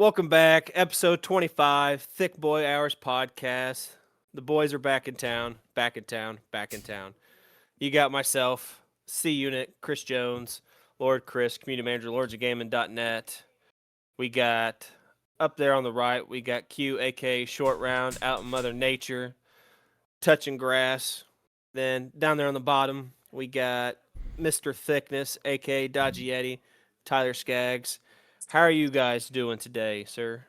Welcome back, episode 25, Thicc Boi Hours podcast. The boys are back in town, back in town, back in town. You got myself, C Unit, Chris Jones, Lord Chris, community manager, lordsofgaming.net. We got up there on the right, we got Q, aka Short Round, out in Mother Nature, touching grass. Then down there on the bottom, we got Mr. Thickness, aka Dodgy Yeti, Tyler Skaggs. How are you guys doing today, sir?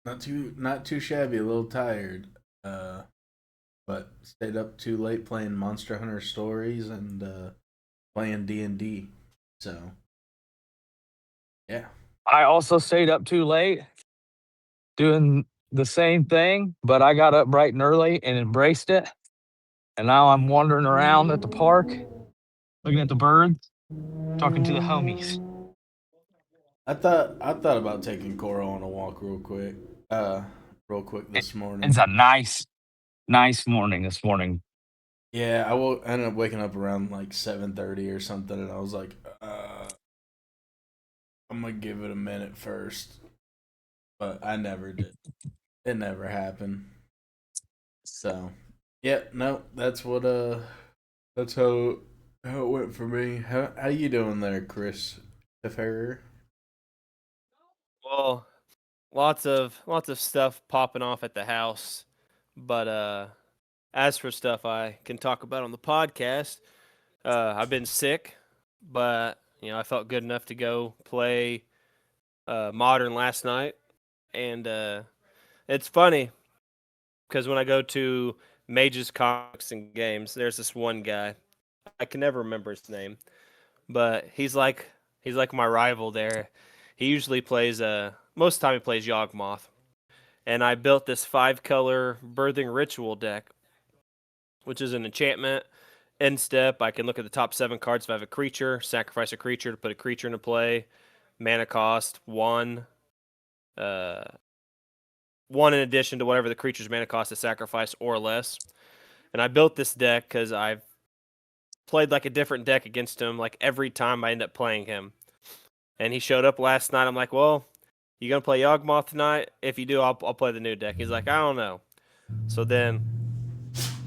Not too shabby. A little tired, but stayed up too late playing Monster Hunter Stories and playing D&D. So yeah, I also stayed up too late doing the same thing, but I got up bright and early and embraced it. And now I'm wandering around at the park, looking at the birds, talking to the homies. I thought about taking Coral on a walk real quick It- this It's morning. a nice morning this morning. Yeah, ended up waking up around like 7:30 or something, and I was like, I'm gonna give it a minute first, but I never did. It never happened. So yeah, no, that's how it went for me. How you doing there, Chris Ferrer? Well, lots of stuff popping off at the house, but as for stuff I can talk about on the podcast, I've been sick, but I felt good enough to go play Modern last night, and it's funny because when I go to Mage's Comics and Games, there's this one guy. I can never remember his name, but he's like my rival there. He usually plays most of the time he plays Yawgmoth. And I built this 5-color birthing ritual deck, which is an enchantment. End step, I can look at the top 7 cards if I have a creature, sacrifice a creature to put a creature into play. Mana cost 1. Uh, 1 in addition to whatever the creature's mana cost is sacrifice or less. And I built this deck because I've played like a different deck against him like every time I end up playing him. And he showed up last night. I'm like, well, you gonna play Yawgmoth tonight? If you do, I'll play the new deck. He's like, I don't know. So then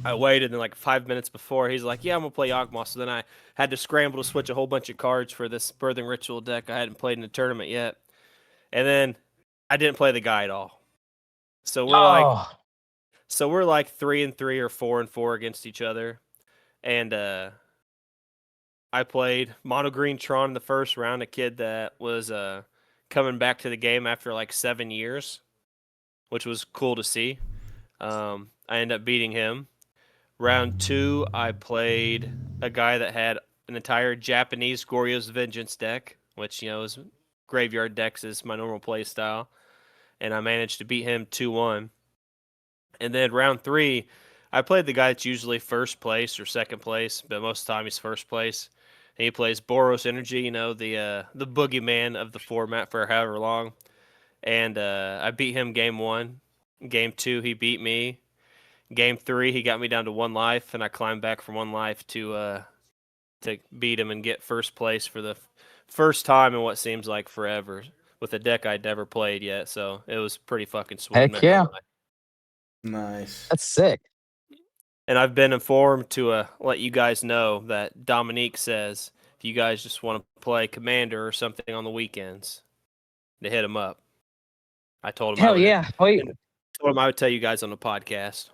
I waited, and like 5 minutes before, he's like, yeah, I'm gonna play Yawgmoth. So then I had to scramble to switch a whole bunch of cards for this birthing ritual deck I hadn't played in a tournament yet. And then I didn't play the guy at all. So we're like Oh, so we're like 3-3 or 4-4 against each other. And I played Mono Green Tron in the first round, a kid that was coming back to the game after like 7 years, which was cool to see. I ended up beating him. Round 2, I played a guy that had an entire Japanese Goryo's Vengeance deck, which is graveyard decks is my normal play style, and I managed to beat him 2-1. And then round 3, I played the guy that's usually first place or second place, but most of the time he's first place. And he plays Boros Energy, the boogeyman of the format for however long. And I beat him game 1. Game 2, he beat me. Game 3, he got me down to 1 life, and I climbed back from 1 life to beat him and get first place for the first time in what seems like forever with a deck I'd never played yet. So it was pretty fucking sweet. I'm heck not gonna yeah. lie. Nice. That's sick. And I've been informed to let you guys know that Dominique says if you guys just want to play Commander or something on the weekends, to hit him up. I told him I Hell would. yeah. Wait, And told him I would tell you guys on the podcast.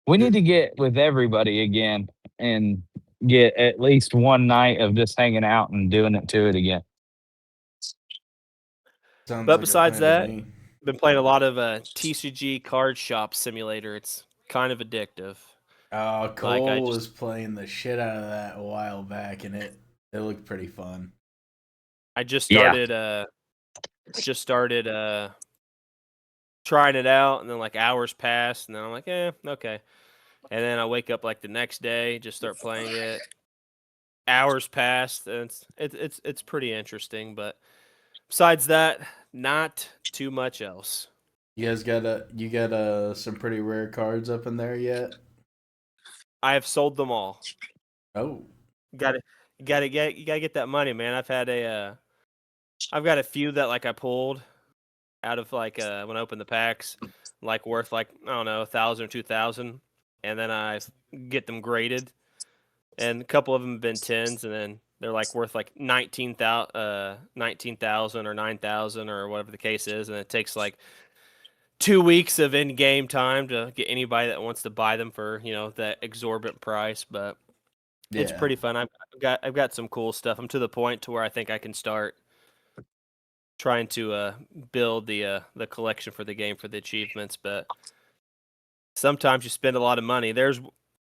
we need to get with everybody again and get at least one night of just hanging out and doing it to it again. Sounds But like a besides plan to that, me. been playing a lot of TCG Card Shop Simulator. It's kind of addictive. Like I Cole just was playing the shit out of that a while back, and it looked pretty fun. I just Yeah. started trying it out, and then like hours passed, and then I'm like, okay. And then I wake up like the next day, just start playing it. Hours passed, and it's pretty interesting. But besides that, not too much else. You got some pretty rare cards up in there yet? I have sold them all. Oh, Got to get you gotta get that money, man. I've had I've got a few that like I pulled out of like when I opened the packs, like worth like I don't know 1,000 or 2,000, and then I get them graded, and a couple of them have been tens, and then they're like worth like 19,000 or 9,000 or whatever the case is, and it takes like 2 weeks of in-game time to get anybody that wants to buy them for that exorbitant price, but it's Yeah. pretty fun. I've got some cool stuff. I'm to the point to where I think I can start trying to build the collection for the game for the achievements, but sometimes you spend a lot of money.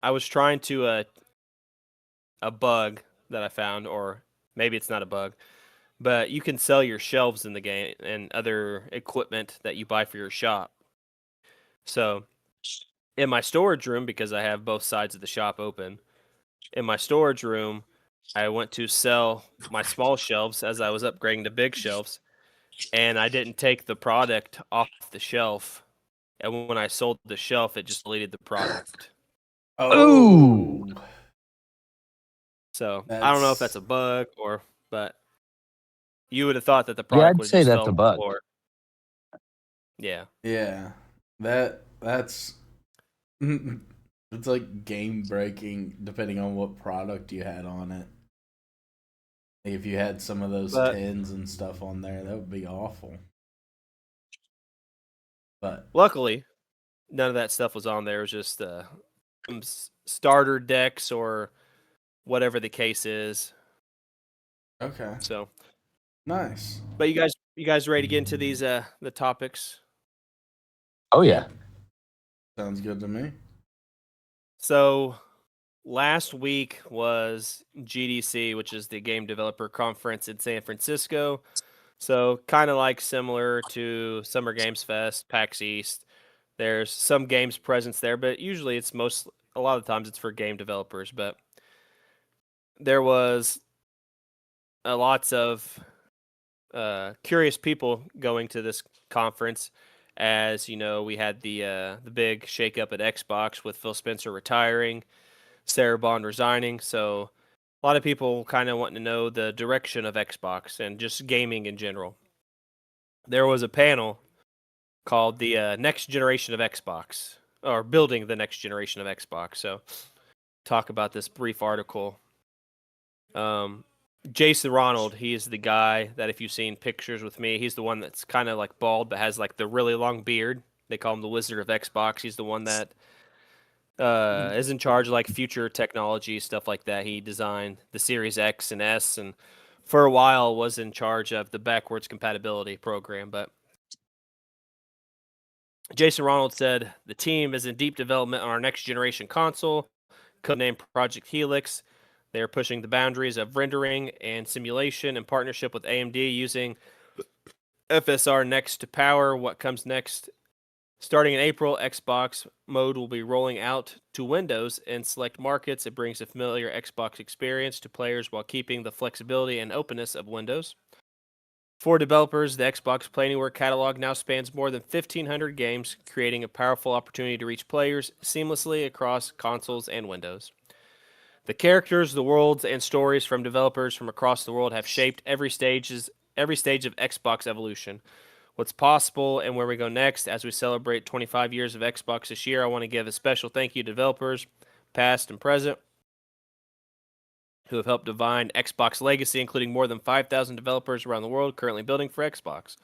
I was trying to a bug that I found, or maybe it's not a bug, but you can sell your shelves in the game and other equipment that you buy for your shop. So in my storage room, because I have both sides of the shop open, in my storage room, I went to sell my small shelves as I was upgrading to big shelves, and I didn't take the product off the shelf. And when I sold the shelf, it just deleted the product. Oh, So I don't know if that's that's a bug but you would have thought that the Yeah, product I'd would say just that's fell a on the bug. floor. Yeah. yeah. That's it's like game breaking depending on what product you had on it. If you had some of those But tins and stuff on there, that would be awful. But luckily, none of that stuff was on there. It was just some starter decks or whatever the case is. okay, So, nice. but you guys ready to get into these the topics? Oh yeah. Sounds good to me. So, last week was GDC, which is the Game Developer Conference in San Francisco. So, kind of like similar to Summer Games Fest, PAX East. There's some games presence there, but usually a lot of times it's for game developers. But there was lots of curious people going to this conference. As you know, we had the big shakeup at Xbox with Phil Spencer retiring, Sarah Bond resigning. So a lot of people kind of wanting to know the direction of Xbox and just gaming in general. There was a panel called the Next Generation of Xbox, or Building the Next Generation of Xbox. So talk about this brief article. Jason Ronald, he's the guy that if you've seen pictures with me, he's the one that's kind of like bald but has like the really long beard. They call him the Wizard of Xbox. He's the one that is in charge of like future technology stuff like that. He designed the Series X and S, and for a while was in charge of the backwards compatibility program. But Jason Ronald said the team is in deep development on our next generation console, codenamed Project Helix. They are pushing the boundaries of rendering and simulation in partnership with AMD using FSR Next to power what comes next. Starting in April, Xbox mode will be rolling out to Windows in select markets. It brings a familiar Xbox experience to players while keeping the flexibility and openness of Windows. For developers, the Xbox Play Anywhere catalog now spans more than 1,500 games, creating a powerful opportunity to reach players seamlessly across consoles and Windows. The characters, the worlds, and stories from developers from across the world have shaped every stage of Xbox evolution. What's possible and where we go next as we celebrate 25 years of Xbox this year, I want to give a special thank you to developers, past and present, who have helped define Xbox legacy, including more than 5,000 developers around the world currently building for Xbox.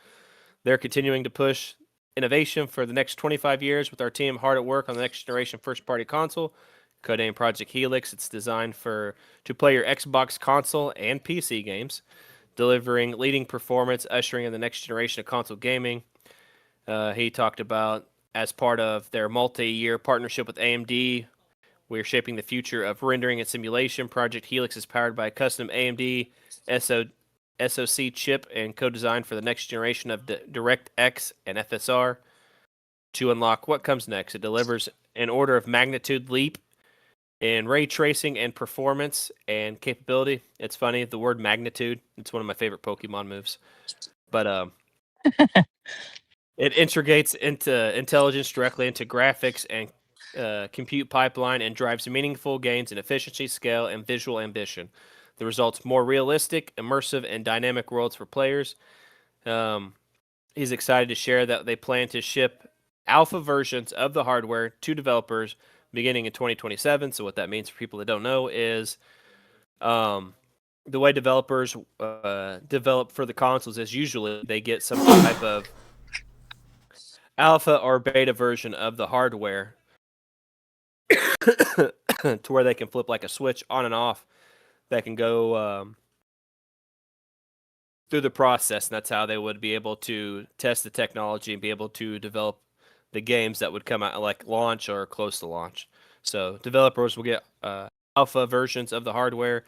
They're continuing to push innovation for the next 25 years with our team hard at work on the next generation first-party console, codenamed Project Helix. It's designed to play your Xbox console and PC games, delivering leading performance, ushering in the next generation of console gaming. He talked about, as part of their multi-year partnership with AMD, we are shaping the future of rendering and simulation. Project Helix is powered by a custom AMD SoC chip and co-designed for the next generation of DirectX and FSR. To unlock what comes next, it delivers an order of magnitude leap in ray tracing and performance and capability. It's funny, the word magnitude, it's one of my favorite Pokemon moves. But it integrates into intelligence directly into graphics and compute pipeline and drives meaningful gains in efficiency, scale, and visual ambition. The results more realistic, immersive, and dynamic worlds for players. Um, he's excited to share that they plan to ship alpha versions of the hardware to developers beginning in 2027. So what that means for people that don't know is um, the way developers develop for the consoles is usually they get some type of alpha or beta version of the hardware to where they can flip like a switch on and off that can go through the process, and that's how they would be able to test the technology and be able to develop the games that would come out like launch or close to launch. So developers will get alpha versions of the hardware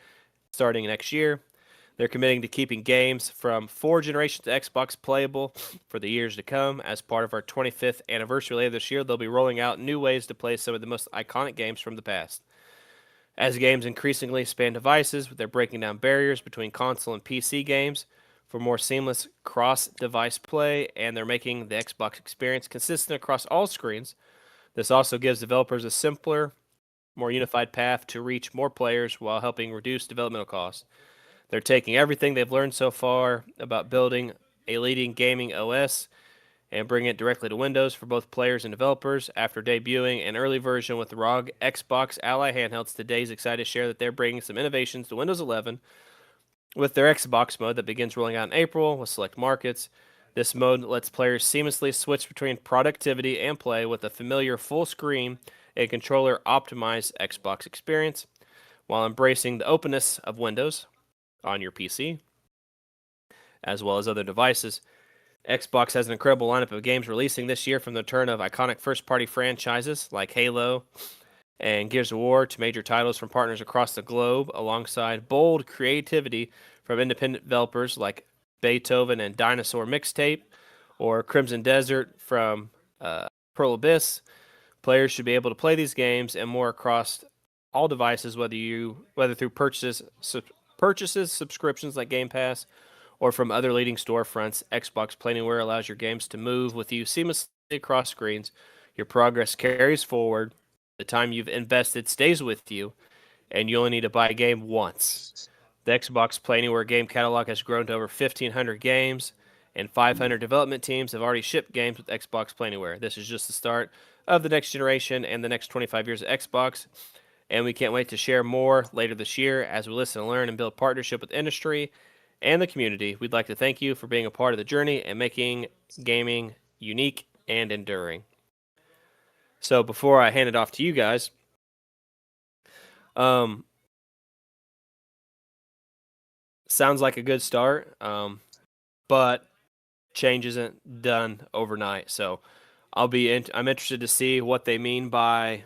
starting next year. They're committing to keeping games from 4 generations of Xbox playable for the years to come. As part of our 25th anniversary later this year, they'll be rolling out new ways to play some of the most iconic games from the past. As games increasingly span devices, they're breaking down barriers between console and PC games for more seamless cross-device play, and they're making the Xbox experience consistent across all screens. This also gives developers a simpler, more unified path to reach more players while helping reduce developmental costs. They're taking everything they've learned so far about building a leading gaming OS and bringing it directly to Windows for both players and developers. After debuting an early version with the ROG Xbox Ally handhelds, today is excited to share that they're bringing some innovations to Windows 11 with their Xbox mode that begins rolling out in April with select markets. This mode lets players seamlessly switch between productivity and play with a familiar full screen and controller optimized Xbox experience while embracing the openness of Windows on your PC as well as other devices. Xbox has an incredible lineup of games releasing this year, from the return of iconic first-party franchises like Halo and Gears of War to major titles from partners across the globe, alongside bold creativity from independent developers like Beethoven and Dinosaur Mixtape or Crimson Desert from Pearl Abyss. Players should be able to play these games and more across all devices, whether through purchases, subscriptions like Game Pass, or from other leading storefronts. Xbox Play Anywhere allows your games to move with you seamlessly across screens. Your progress carries forward. The time you've invested stays with you, and you only need to buy a game once. The Xbox Play Anywhere game catalog has grown to over 1,500 games, and 500 development teams have already shipped games with Xbox Play Anywhere. This is just the start of the next generation and the next 25 years of Xbox, and we can't wait to share more later this year as we listen and learn and build partnership with industry and the community. We'd like to thank you for being a part of the journey and making gaming unique and enduring. So before I hand it off to you guys, sounds like a good start, but change isn't done overnight. So I'm interested to see what they mean by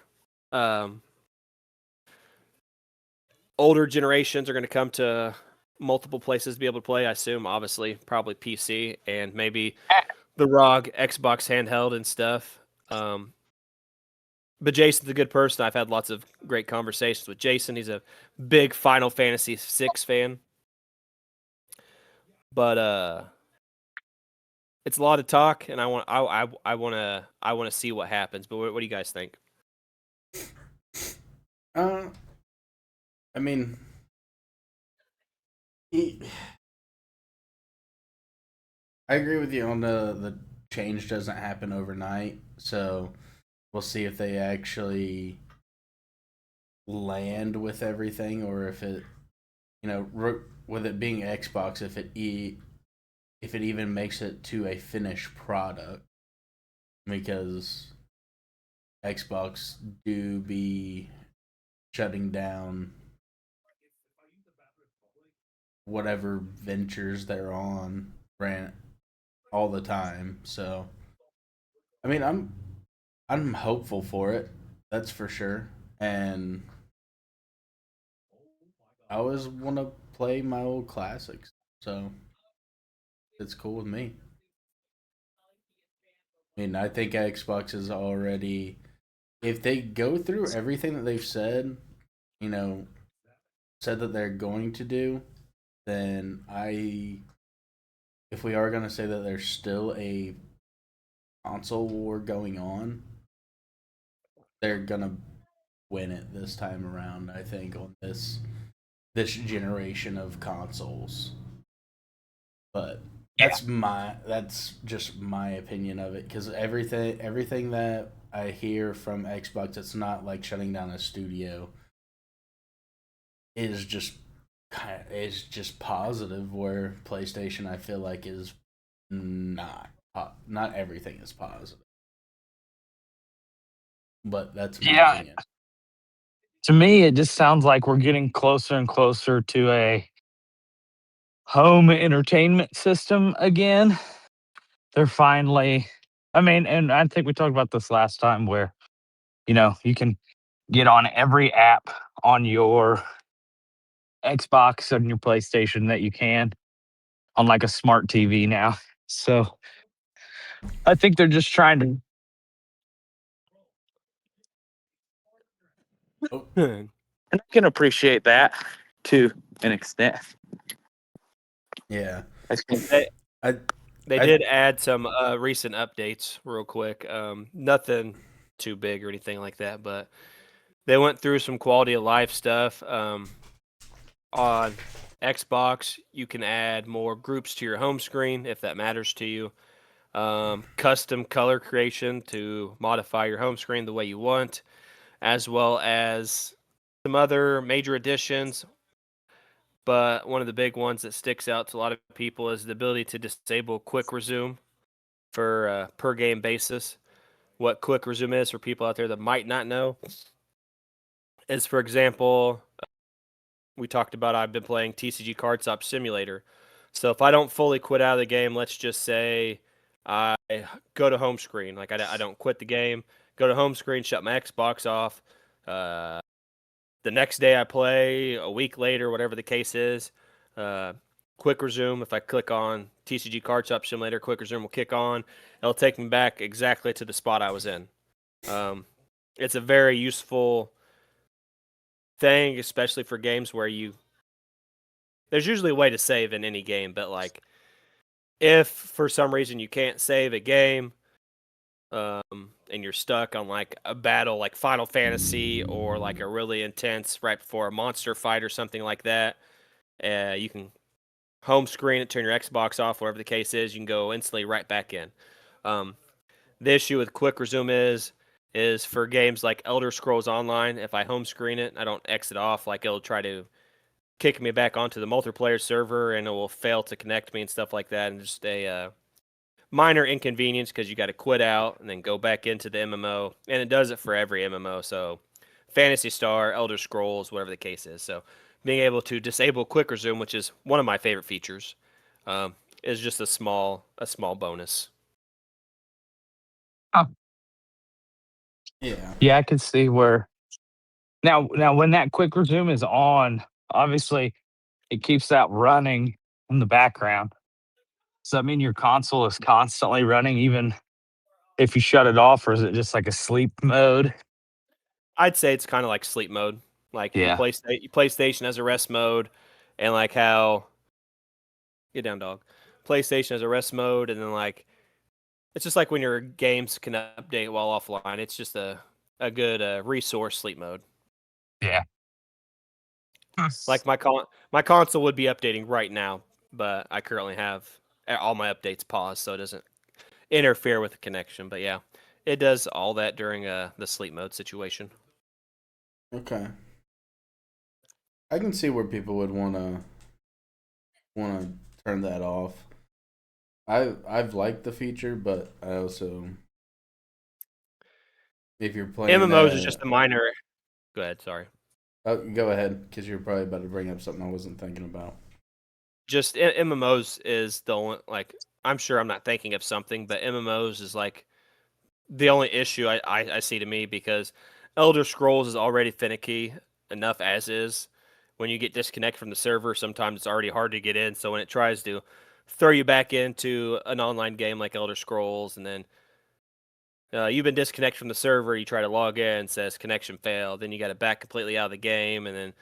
older generations are going to come to multiple places to be able to play. I assume, obviously, probably PC and maybe the ROG Xbox handheld and stuff. But Jason's a good person. I've had lots of great conversations with Jason. He's a big Final Fantasy VI fan. But it's a lot of talk, and I want to see what happens. But what do you guys think? I mean, I agree with you on the change doesn't happen overnight. So we'll see if they actually land with everything, or if it, with it being Xbox, if it even makes it to a finished product, because Xbox do be shutting down whatever ventures they're on ran all the time. So I mean, I'm hopeful for it. That's for sure. And I always want to play my old classics. So it's cool with me. I mean, I think Xbox is already, if they go through everything that they've said, you know, said that they're going to do, then if we are going to say that there's still a console war going on, they're going to win it this time around, I think, on this. this generation of consoles. But Yeah. that's just my opinion of it, because everything that I hear from Xbox that's not like shutting down a studio is just positive, where PlayStation I feel like is not everything is positive. But that's my Yeah. opinion. To me, it just sounds like we're getting closer and closer to a home entertainment system again. They're finally, I mean, and I think we talked about this last time where, you can get on every app on your Xbox and your PlayStation that you can on like a smart TV now. So I think they're just trying to. Oh, And I can appreciate that to an extent. yeah. They, I they I did add some recent updates real quick. Nothing too big or anything like that, but they went through some quality of life stuff. On Xbox, you can add more groups to your home screen if that matters to you. Custom color creation to modify your home screen the way you want, as well as some other major additions. But one of the big ones that sticks out to a lot of people is the ability to disable quick resume for per game basis. What quick resume is for people out there that might not know is, for example, we talked about I've been playing TCG Card Stop Simulator. So if I don't fully quit out of the game, let's just say I go to home screen, like I don't quit the game, go to home screen, shut my Xbox off. Uh, the next day I play, a week later, whatever the case is, uh, quick resume. If I click on TCG Card Stop Simulator, quick resume will kick on. It'll take me back exactly to the spot I was in. It's a very useful thing, especially for games where there's usually a way to save in any game, but like if for some reason you can't save a game, and you're stuck on like a battle like Final Fantasy or like a really intense right before a monster fight or something like that, you can home screen it, turn your Xbox off, whatever the case is, you can go instantly right back in. Um, the issue with quick resume is for games like Elder Scrolls Online. If I home screen it, I don't exit off, like it'll try to kick me back onto the multiplayer server and it will fail to connect me and stuff like that, and just a minor inconvenience because you got to quit out and then go back into the MMO, and it does it for every MMO. So Fantasy Star, Elder Scrolls, whatever the case is. So being able to disable quick resume, which is one of my favorite features, is just a small bonus. Oh, yeah. yeah, I can see where now when that quick resume is on, obviously it keeps that running in the background. Does that mean your console is constantly running even if you shut it off, or is it just like a sleep mode? I'd say it's kind of like sleep mode. Like Yeah. PlayStation has a rest mode, and like how get down, dog. PlayStation has a rest mode, and then like it's just like when your games can update while offline. It's just a good resource sleep mode. Yeah. Like my console would be updating right now, but I currently have all my updates paused, so it doesn't interfere with the connection. But yeah, it does all that during the sleep mode situation. Okay. I can see where people would wanna turn that off. I've liked the feature, but I also, if you're playing MMOs is just a minor. Go ahead, sorry. oh, go ahead, because you're probably about to bring up something I wasn't thinking about. Just MMOs is the only, like, I'm sure I'm not thinking of something, but MMOs is like the only issue I see to me, because Elder Scrolls is already finicky enough as is. When you get disconnected from the server, sometimes it's already hard to get in. So when it tries to throw you back into an online game like Elder Scrolls, and then you've been disconnected from the server, you try to log in, says connection failed, then you got to back completely out of the game, and then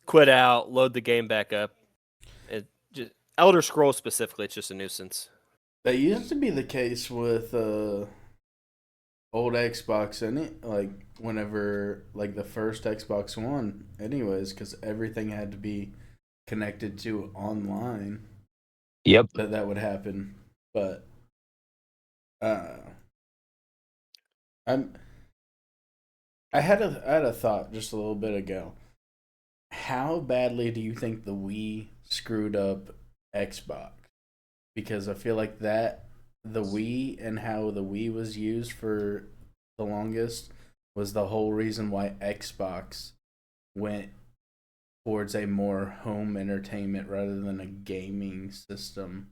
quit out, load the game back up. It just Elder Scrolls specifically, it's just a nuisance. That used to be the case with old Xbox in it, like whenever like the first Xbox One, anyways, because everything had to be connected to online. Yep. That would happen, but uh, I'm I had a thought just a little bit ago. How badly do you think the Wii screwed up Xbox? Because I feel like that the Wii and how the Wii was used for the longest was the whole reason why Xbox went towards a more home entertainment rather than a gaming system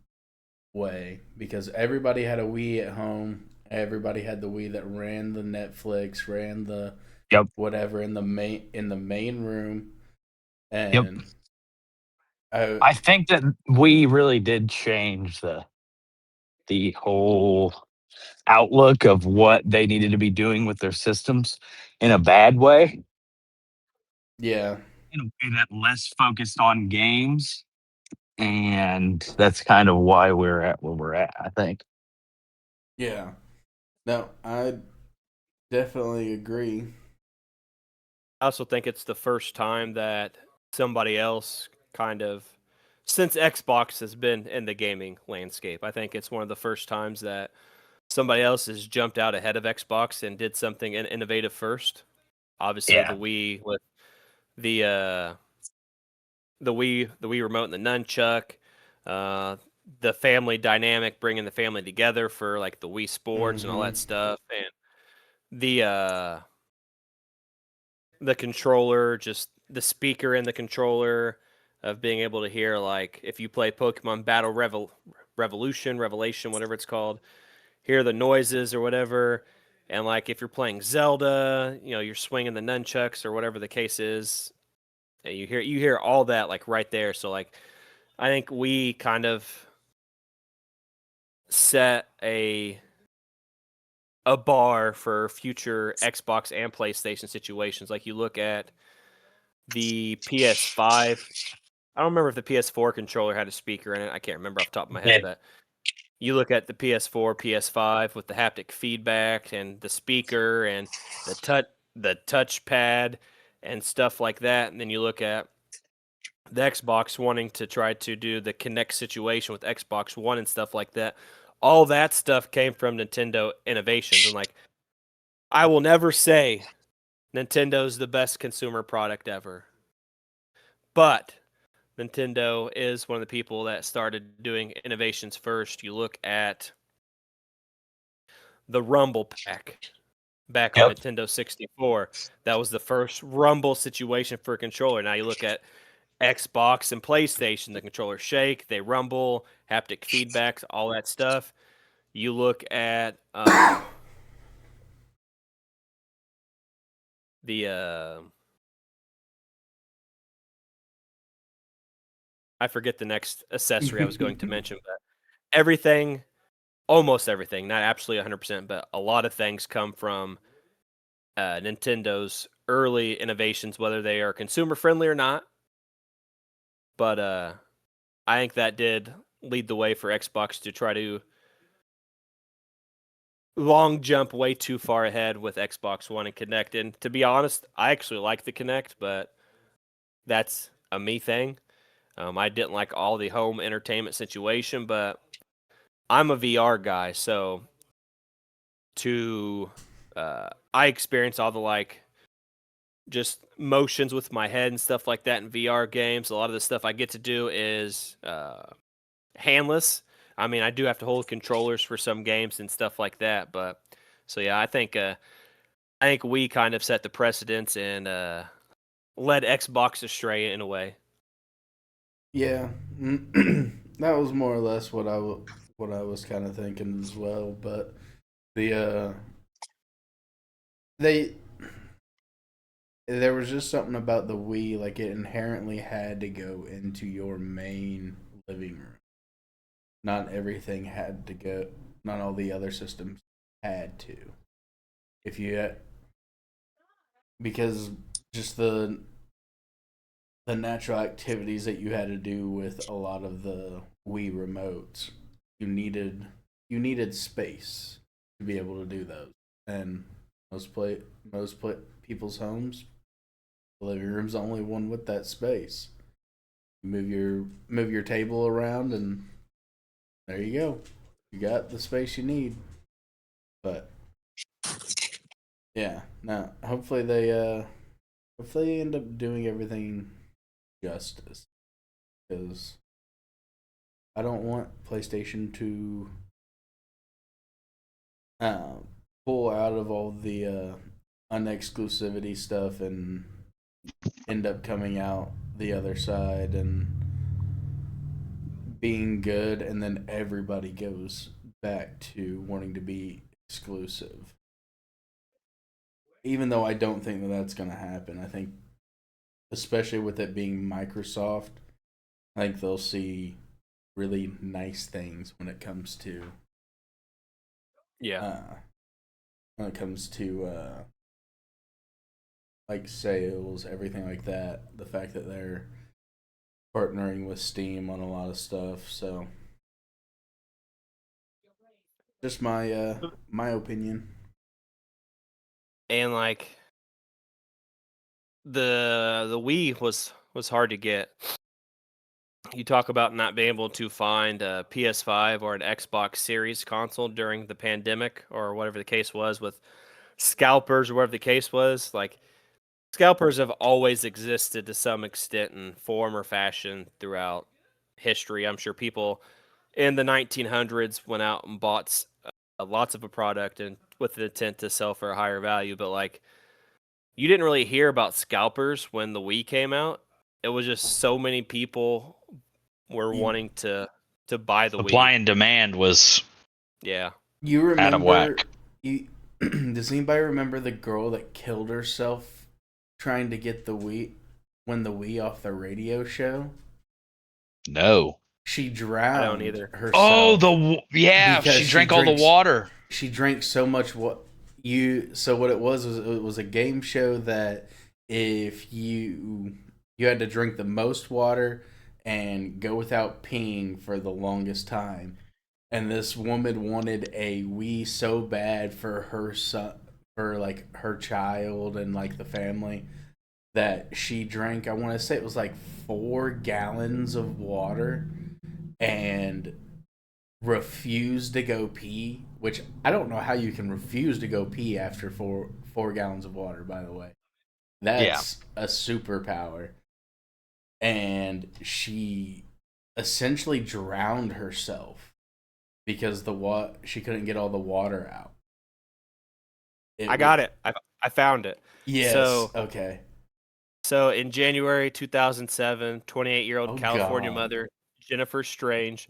way, because everybody had a Wii at home. Everybody had the Wii that ran the Netflix, ran the Yep. whatever in the main room, Yep. and I I think that we really did change the whole outlook of what they needed to be doing with their systems in a bad way, yeah, in a way that less focused on games. And that's kind of why we're at where we're at, I think. yeah. No, I definitely agree. I also think it's the first time that somebody else kind of, since Xbox has been in the gaming landscape, I think it's one of the first times that somebody else has jumped out ahead of Xbox and did something innovative first. Obviously, the Yeah. Wii with the uh, the Wii remote and the nunchuck, uh, the family dynamic, bringing the family together for like the Wii Sports and all Mm-hmm. that stuff, and the controller, just the speaker in the controller of being able to hear, like if you play Pokemon Battle Revolution, Revelation, whatever it's called, hear the noises or whatever. And like if you're playing Zelda, you're swinging the nunchucks or whatever the case is, and you hear all that like right there. So like I think we kind of set a bar for future Xbox and PlayStation situations. Like you look at the PS5. I don't remember if the PS4 controller had a speaker in it. I can't remember off the top of my head, Yeah. but you look at the PS4, PS5 with the haptic feedback and the speaker and the touchpad and stuff like that, and then you look at the Xbox wanting to try to do the Kinect situation with Xbox One and stuff like that. All that stuff came from Nintendo innovations, and like I will never say Nintendo's the best consumer product ever, but Nintendo is one of the people that started doing innovations first. You look at the Rumble Pack back on Yep. Nintendo 64. That was the first Rumble situation for a controller. Now you look at Xbox and PlayStation, the controllers shake, they rumble, haptic feedbacks, all that stuff. You look at the I forget the next accessory I was going to mention, but everything, almost everything, not absolutely 100%, but a lot of things come from Nintendo's early innovations, whether they are consumer friendly or not. But I think that did lead the way for Xbox to try to long jump way too far ahead with Xbox One and Kinect. And to be honest, I actually like the Kinect, but that's a me thing. I didn't like all the home entertainment situation, but I'm a VR guy, so to I experience all the like just motions with my head and stuff like that in VR games. A lot of the stuff I get to do is handless. I mean, I do have to hold controllers for some games and stuff like that, but so yeah, I think we kind of set the precedence and led Xbox astray in a way. Yeah, that was more or less what I was kind of thinking as well. But the they there was just something about the Wii, like it inherently had to go into your main living room. Not everything had to go. Not all the other systems had to. If you had, because just the natural activities that you had to do with a lot of the Wii remotes, you needed you needed space to be able to do those. and most people's homes, the living room's the only one with that space. Move your table around, and there you go. You got the space you need. But yeah, no. Hopefully they end up doing everything justice, because I don't want PlayStation to uh, pull out of all the unexclusivity stuff and end up coming out the other side and being good, and then everybody goes back to wanting to be exclusive. Even though I don't think that that's going to happen, I think, especially with it being Microsoft, I think they'll see really nice things when it comes to Yeah. when it comes to like sales, everything like that. The fact that they're partnering with Steam on a lot of stuff. So just my opinion. And like the Wii was hard to get. You talk about not being able to find a PS5 or an Xbox Series console during the pandemic or whatever the case was, with scalpers or whatever the case was. Like, scalpers have always existed to some extent in form or fashion throughout history. I'm sure people in the 1900s went out and bought lots of a product and with the intent to sell for a higher value, but like, you didn't really hear about scalpers when the Wii came out. It was just so many people were You, wanting to buy the Wii. Supply and demand was Yeah. you out of remember? whack. You, does anybody remember the girl that killed herself trying to get the Wii off the radio show? No. She I don't drowned either. herself. Yeah, because she drank all the water. She drank so much what it was it was a game show that if you had to drink the most water and go without peeing for the longest time. And this woman wanted a Wii so bad for her son, for like her child and like the family, that she drank, I want to say it was like 4 gallons of water, and refused to go pee, which I don't know how you can refuse to go pee after four gallons of water, by the way. Yeah. That's a superpower. And she essentially drowned herself because she couldn't get all the water out. I got it. I found it. Yes. So Okay. So in January 2007, 28-year-old Oh California God. mother Jennifer Strange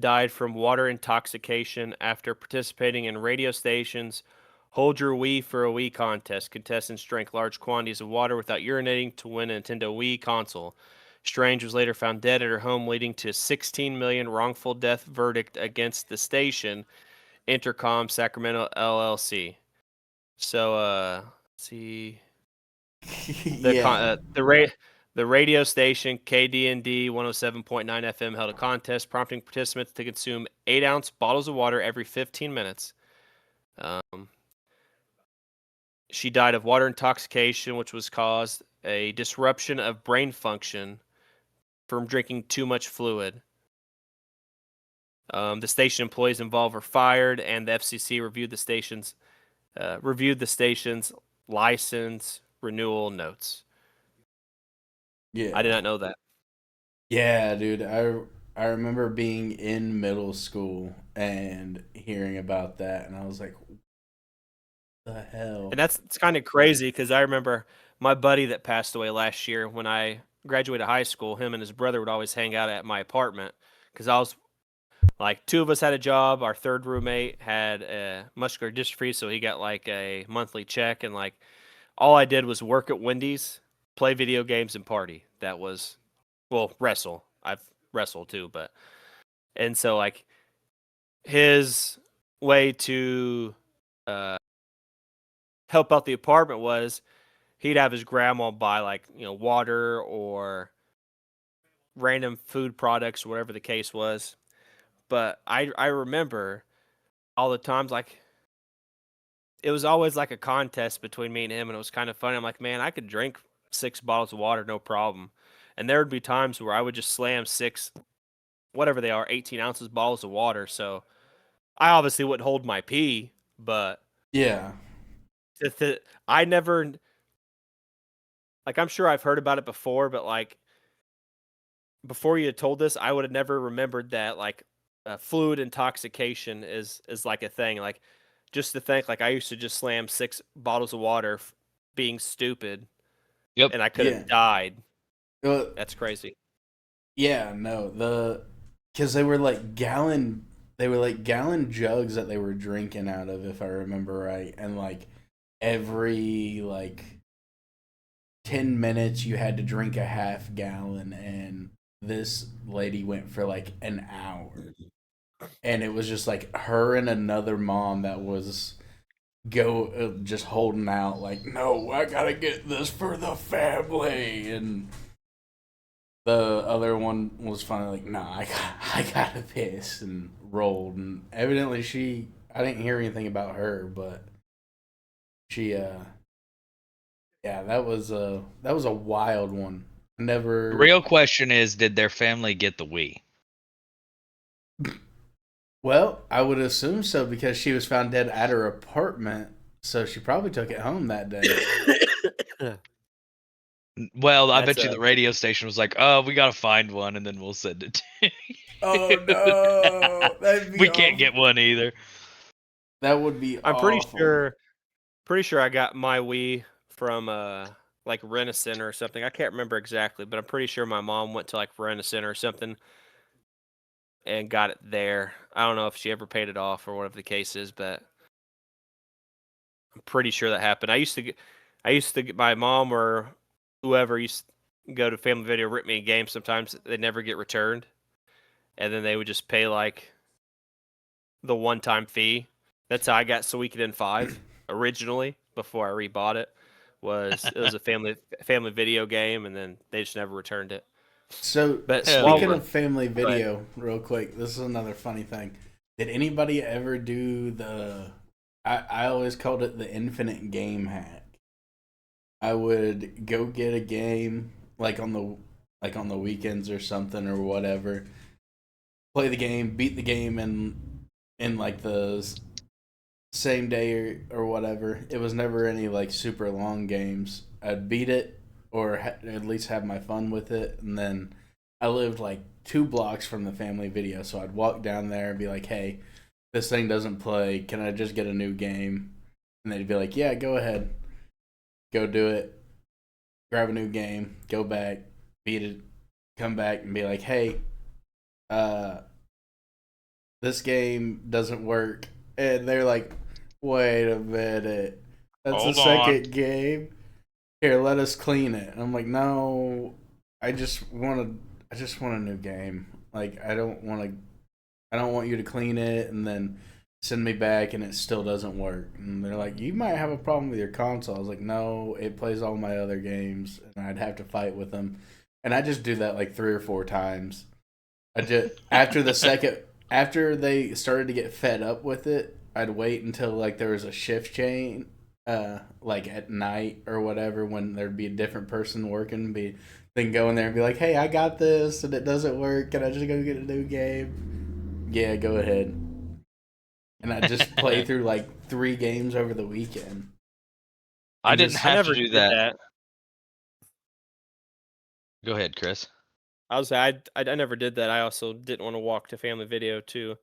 died from water intoxication after participating in radio stations Hold Your Wii for a Wii contest. Contestants drank large quantities of water without urinating to win a Nintendo Wii console. Strange was later found dead at her home, leading to a $16 million wrongful death verdict against the station, Intercom Sacramento LLC. So, let's see. Yeah. The radio station KDND 107.9 FM held a contest prompting participants to consume 8-ounce bottles of water every 15 minutes. She died of water intoxication, which was caused a disruption of brain function from drinking too much fluid. The station employees involved were fired, and the FCC reviewed the station's license renewal notes. Yeah. I did not know that. Yeah, dude. I remember being in middle school and hearing about that, and I was like, "The hell?" And it's kind of crazy because I remember my buddy that passed away last year when I graduated high school. Him and his brother would always hang out at my apartment because I was like, two of us had a job. Our third roommate had a muscular dystrophy, so he got like a monthly check. And like, all I did was work at Wendy's, play video games, and party. That was, well, wrestle. I've wrestled too, but, and so like his way to uh, help out the apartment was he'd have his grandma buy like, water or random food products, whatever the case was. But I remember all the times like it was always like a contest between me and him, and it was kind of funny. I'm like, man, I could drink 6 bottles of water, no problem. And there would be times where I would just slam 6, whatever they are, 18 ounces bottles of water. So I obviously wouldn't hold my pee, but Yeah. I never, like, I'm sure I've heard about it before, but like, before you had told this, I would have never remembered that like fluid intoxication is like a thing. Like, just to think, like, I used to just slam 6 bottles of water, being stupid, Yep. and I could Yeah. have died. Uh, That's crazy. yeah, no, because they were like gallon jugs that they were drinking out of, if I remember right, and like every like 10 minutes you had to drink a half gallon, and this lady went for like an hour, and it was just like her and another mom that was just holding out like, no, I gotta get this for the family, and the other one was finally like, nah, I gotta piss, and rolled, and evidently I didn't hear anything about her, but she yeah, that was a wild one. The Never. real question is, did their family get the Wii? Well, I would assume so because she was found dead at her apartment, so she probably took it home that day. Well, I That's bet you the radio station was like, "Oh, we gotta find one, and then we'll send it to you." Oh no, that'd be We can't awful. get one either. That would be I'm awful. pretty sure I got my Wii from like Rent-A-Center or something. I can't remember exactly, but I'm pretty sure my mom went to like Rent-A-Center or something and got it there. I don't know if she ever paid it off or whatever the case is, but I'm pretty sure that happened. I used to get my mom or whoever used to go to Family Video, rip me a game. Sometimes they never get returned, and then they would just pay like the one-time fee. That's how I got Suikoden 5 originally before I rebought it. It was a family video game, and then they just never returned it. So, But Hell while speaking we're of family go ahead. video, real quick, this is another funny thing. Did anybody ever do I always called it the infinite game hack. I would go get a game like on the weekends or something or whatever. Play the game, beat the game in like the same day or whatever. It was never any like super long games. I'd beat it or at least have my fun with it, and then I lived like 2 blocks from the family video, so I'd walk down there and be like, "Hey, this thing doesn't play. Can I just get a new game?" And they'd be like, "Yeah, go ahead, go do it. Grab a new game, go back, beat it, come back, and be like, "Hey, uh, this game doesn't work." And they're like, "Wait a minute, that's the Hold on. second game. Here, let us clean it." And I'm like, "No, I just want a new game. Like, I don't want you to clean it and then send me back and it still doesn't work." And they're like, "You might have a problem with your console." I was like, "No, it plays all my other games," and I'd have to fight with them. And I just do that like 3 or 4 times. I just after they started to get fed up with it, I'd wait until like there was a shift change, like at night or whatever, when there'd be a different person working, then go in there and be like, "Hey, I got this and it doesn't work. Can I just go get a new game?" "Yeah, go ahead." And I just play through like 3 games over the weekend. I And didn't just I have to never do did that. that. Go ahead, Chris. I never did that. I also didn't want to walk to Family Video to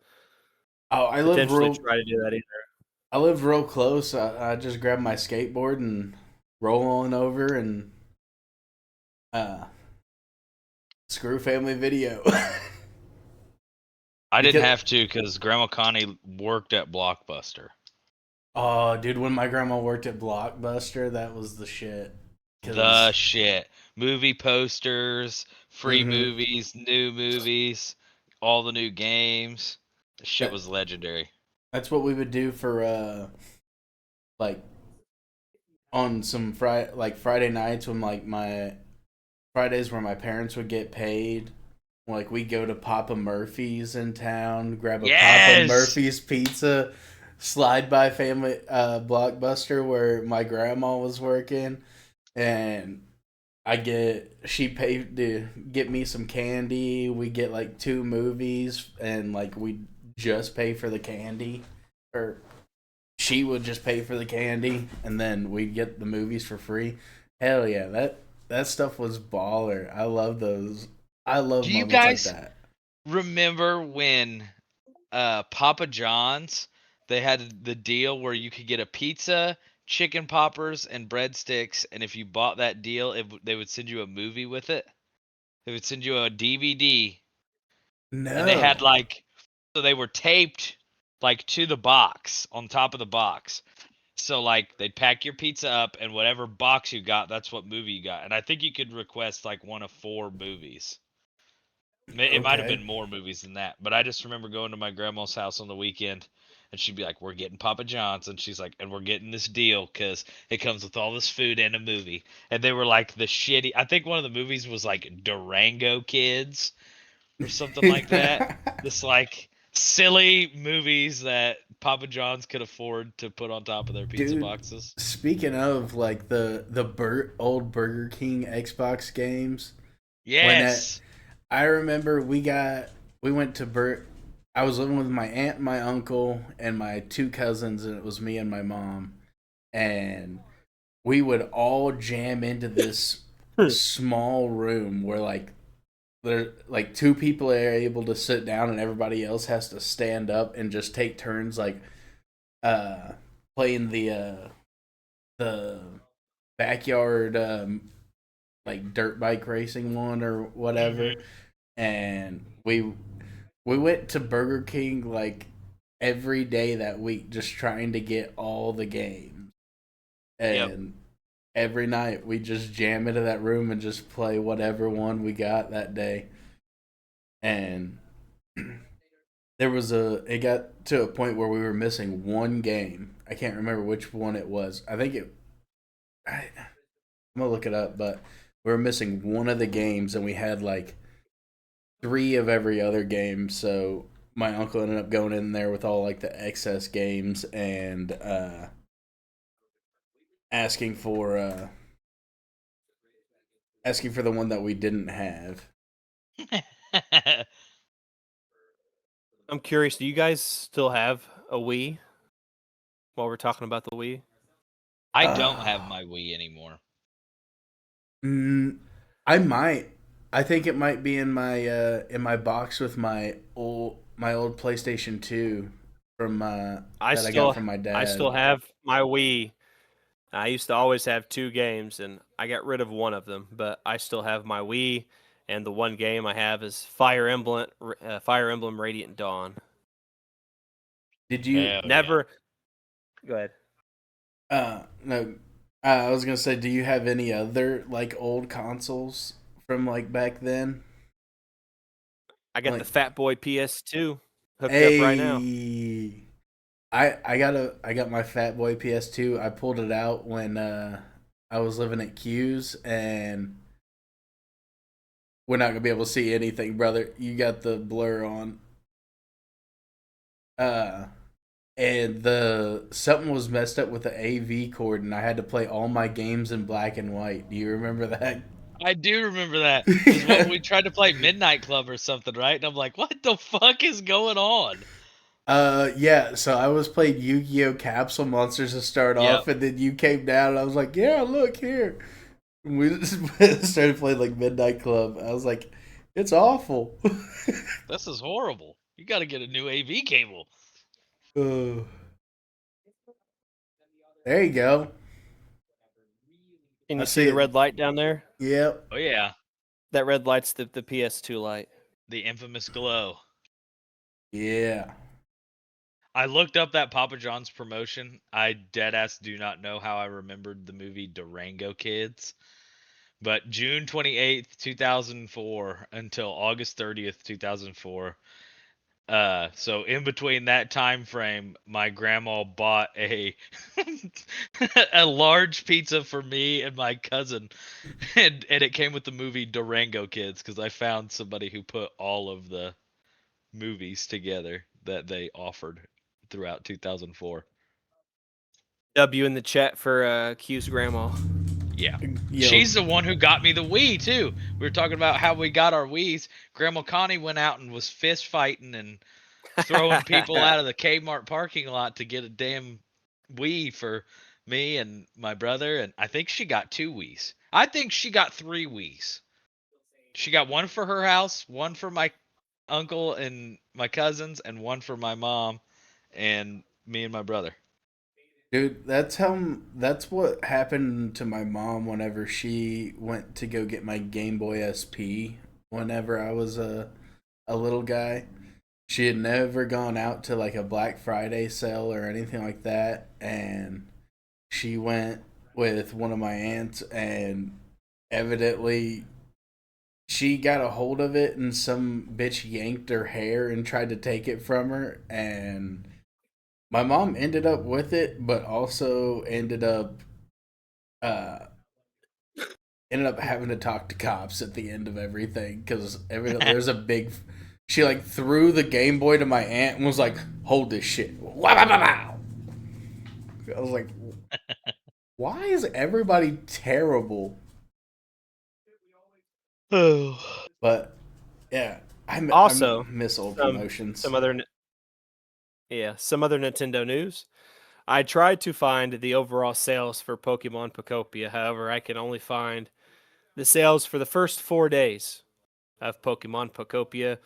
oh, potentially try to do that either. I lived real close. I just grabbed my skateboard and roll on over and uh screw family video. I didn't Because have to because Grandma Connie worked at Blockbuster. oh, dude, when my grandma worked at Blockbuster, that was the shit. The 'Cause shit. Movie posters, free mhm, movies, new movies, all the new games. The shit that was legendary. that's what we would do for like on some Friday nights when like my Fridays where my parents would get paid. Like we go to Papa Murphy's in town, grab a Papa Yes! Murphy's pizza, slide by family Blockbuster where my grandma was working, and she paid to get me some candy. We get like 2 movies, and like we just pay for the candy, or she would just pay for the candy, and then we'd get the movies for free. Hell yeah, that stuff was baller. I love those. I love Do you moments like guys that. remember when Papa John's, they had the deal where you could get a pizza, chicken poppers, and breadsticks, and if you bought that deal, they would send you a movie with it. They would send you a DVD, and they had No, like, so they were taped like to the box on top of the box. So like they'd pack your pizza up, and whatever box you got, that's what movie you got. And I think you could request like one of 4 movies. It might have okay. been more movies than that, but I just remember going to my grandma's house on the weekend, and she'd be like, "We're getting Papa John's," and she's like, "And we're getting this deal because it comes with all this food and a movie." And they were like the shitty. I think one of the movies was like Durango Kids or something like that. This like silly movies that Papa John's could afford to put on top of their pizza Dude, boxes. speaking of like the old Burger King Xbox games, when Yes. I remember we went to I was living with my aunt, my uncle, and my 2 cousins, and it was me and my mom, and we would all jam into this small room where there like 2 people are able to sit down and everybody else has to stand up and just take turns uh playing the backyard like dirt bike racing one or whatever. Hmm. And we went to Burger King like every day that week just trying to get all the games. Yep. And every night we just jam into that room and just play whatever one we got that day. And it got to a point where we were missing one game. I can't remember which one it was. I'm gonna look it up, but we were missing one of the games, and we had like 3 of every other game. So my uncle ended up going in there with all like the excess games and asking for uh, asking for the one that we didn't have. I'm curious, do you guys still have a Wii while we're talking about the Wii? I don't have Uh, my Wii anymore. mm, I might. I think it might be in my box with my old PlayStation 2 from I that I got still from my I still dad. have my Wii. I used to always have 2 games, and I got rid of one of them, but I still have my Wii, and the one game I have is Fire Emblem Radiant Dawn. Did you Hell yeah. Never. Go ahead. no I was going to say, do you have any other like old consoles from like back then? I got the Like Fat Boy PS2 hooked up right now. hey, I got my Fat Boy PS2. I pulled it out when I was living at Q's, and we're not gonna be able to see anything, brother. You got the blur on. Uh, and the something was messed up with the AV cord, and I had to play all my games in black and white. Do you remember that? I do remember that. Because what we tried to play Midnight Club or something, right? And I'm like, what the fuck is going on? Yeah. So I was playing Yu-Gi-Oh! Capsule Monsters to start Yep. off, and then you came down, and I was like, "Yeah, look here." We just started playing like Midnight Club. I was like, "It's awful." This is horrible. You got to get a new AV cable. Uh, there you go. Can I you see see the it. red light down there? Yep. Oh, yeah. That red light's the PS2 light. The infamous glow. Yeah. I looked up that Papa John's promotion. I deadass do not know how I remembered the movie Durango Kids. But June 28th, 2004 until August 30th, 2004. So in between that time frame, my grandma bought a a large pizza for me and my cousin, and it came with the movie Durango Kids because I found somebody who put all of the movies together that they offered at throughout 2004. W in the chat for Q's grandma. Yeah. Yo, She's the one who got me the Wii too. We were talking about how we got our Wiis. Grandma Connie went out and was fist fighting and throwing people out of the Kmart parking lot to get a damn Wii for me and my brother, and I think she got 2 Wiis. I think she got 3 Wiis. She got one for her house, one for my uncle and my cousins, and one for my mom and me and my brother. dude, that's what happened to my mom whenever she went to go get my Game Boy SP whenever I was a little guy. She had never gone out to like a Black Friday sale or anything like that, and she went with one of my aunts, and evidently she got a hold of it, and some bitch yanked her hair and tried to take it from her, and my mom ended up with it, but also uh ended up having to talk to cops at the end of everything because there's a big. She like threw the Game Boy to my aunt and was like, "Hold this shit!" Wow, wow, wow, wow. I was like, "Why is everybody terrible?" Oh. But yeah, I Also, miss old some promotions. some other Nintendo news. I tried to find the overall sales for Pokemon Pocopia. However, I can only find the sales for the first 4 days of Pokemon Pocopia.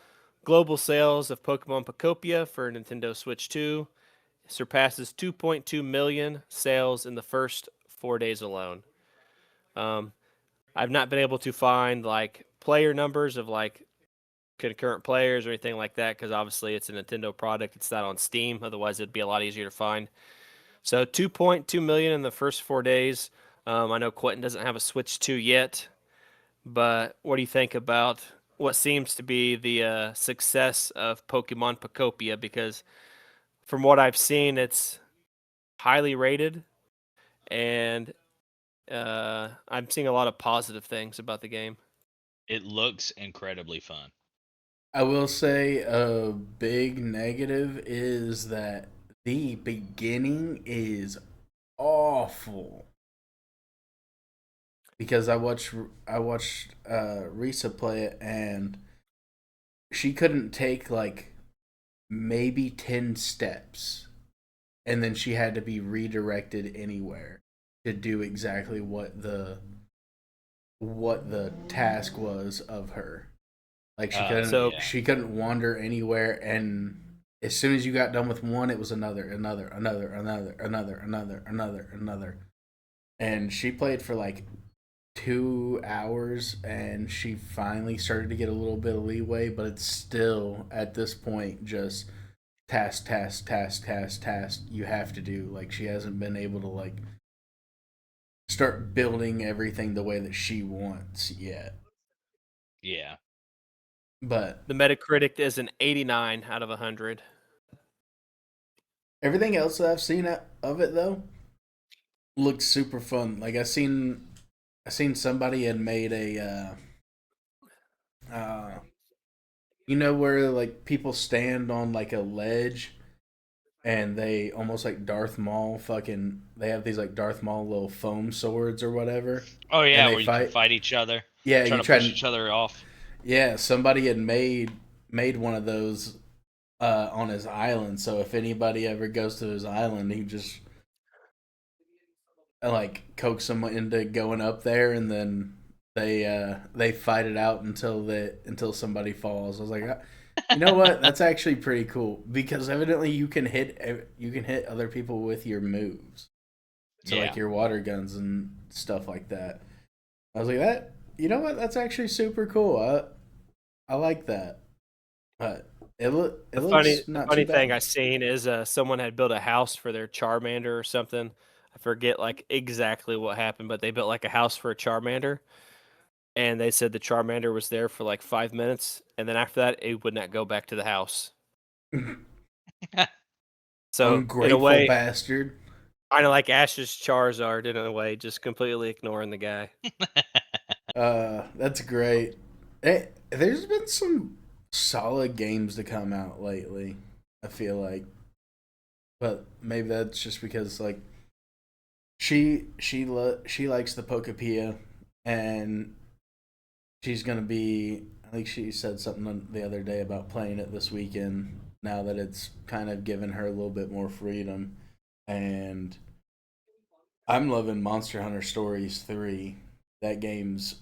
Global sales of Pokemon Pocopia for Nintendo Switch 2 surpasses 2.2 million sales in the first 4 days alone. Um, I've not been able to find like player numbers of like concurrent players or anything like that because obviously it's a Nintendo product. It's not on Steam. Otherwise, it'd be a lot easier to find. So 2.2 million in the first 4 days. I know Quentin doesn't have a Switch 2 yet, but what do you think about what seems to be the success of Pokemon Pocopia? Because from what I've seen, it's highly rated, and I'm seeing a lot of positive things about the game. It looks incredibly fun. I will say a big negative is that the beginning is awful. Because I watched Risa play it, and she couldn't take like maybe 10 steps, and then she had to be redirected anywhere to do exactly what the task was of her. Like So she couldn't wander anywhere, and as soon as you got done with one, it was another, another. And she played for like 2 hours, and she finally started to get a little bit of leeway, but it's still at this point just task you have to do. Like she hasn't been able to like start building everything the way that she wants yet. Yeah. But the Metacritic is an 89 out of 100. everything else that I've seen of it though looks super fun. Like I seen somebody had made a you know where like people stand on like a ledge, and they almost like Darth Maul fucking they have these like Darth Maul little foam swords or whatever, Oh and yeah, they where you can fight. fight each other, Yeah, try you to try push and each other off. yeah, somebody had made one of those on his island. So if anybody ever goes to his island, he just like coax them into going up there, and then they fight it out until somebody falls. I was like, you know what? That's actually pretty cool because evidently you can hit other people with your moves. So Yeah. like your water guns and stuff like that. I was like, that. You know what? That's actually super cool. I like that. But it The funny, looks the not too funny thing bad. I seen is someone had built a house for their Charmander or something. I forget like exactly what happened, but they built like a house for a Charmander, and they said the Charmander was there for like 5 minutes, and then after that, it would not go back to the house. So in a Ungrateful way, bastard. kind of like Ash's Charizard in a way, just completely ignoring the guy. That's great. There's been some solid games to come out lately. I feel like but maybe that's just because like she likes the Pokepia, and she's gonna be. I think she said something the other day about playing it this weekend. Now that it's kind of given her a little bit more freedom, and I'm loving Monster Hunter Stories 3. That game's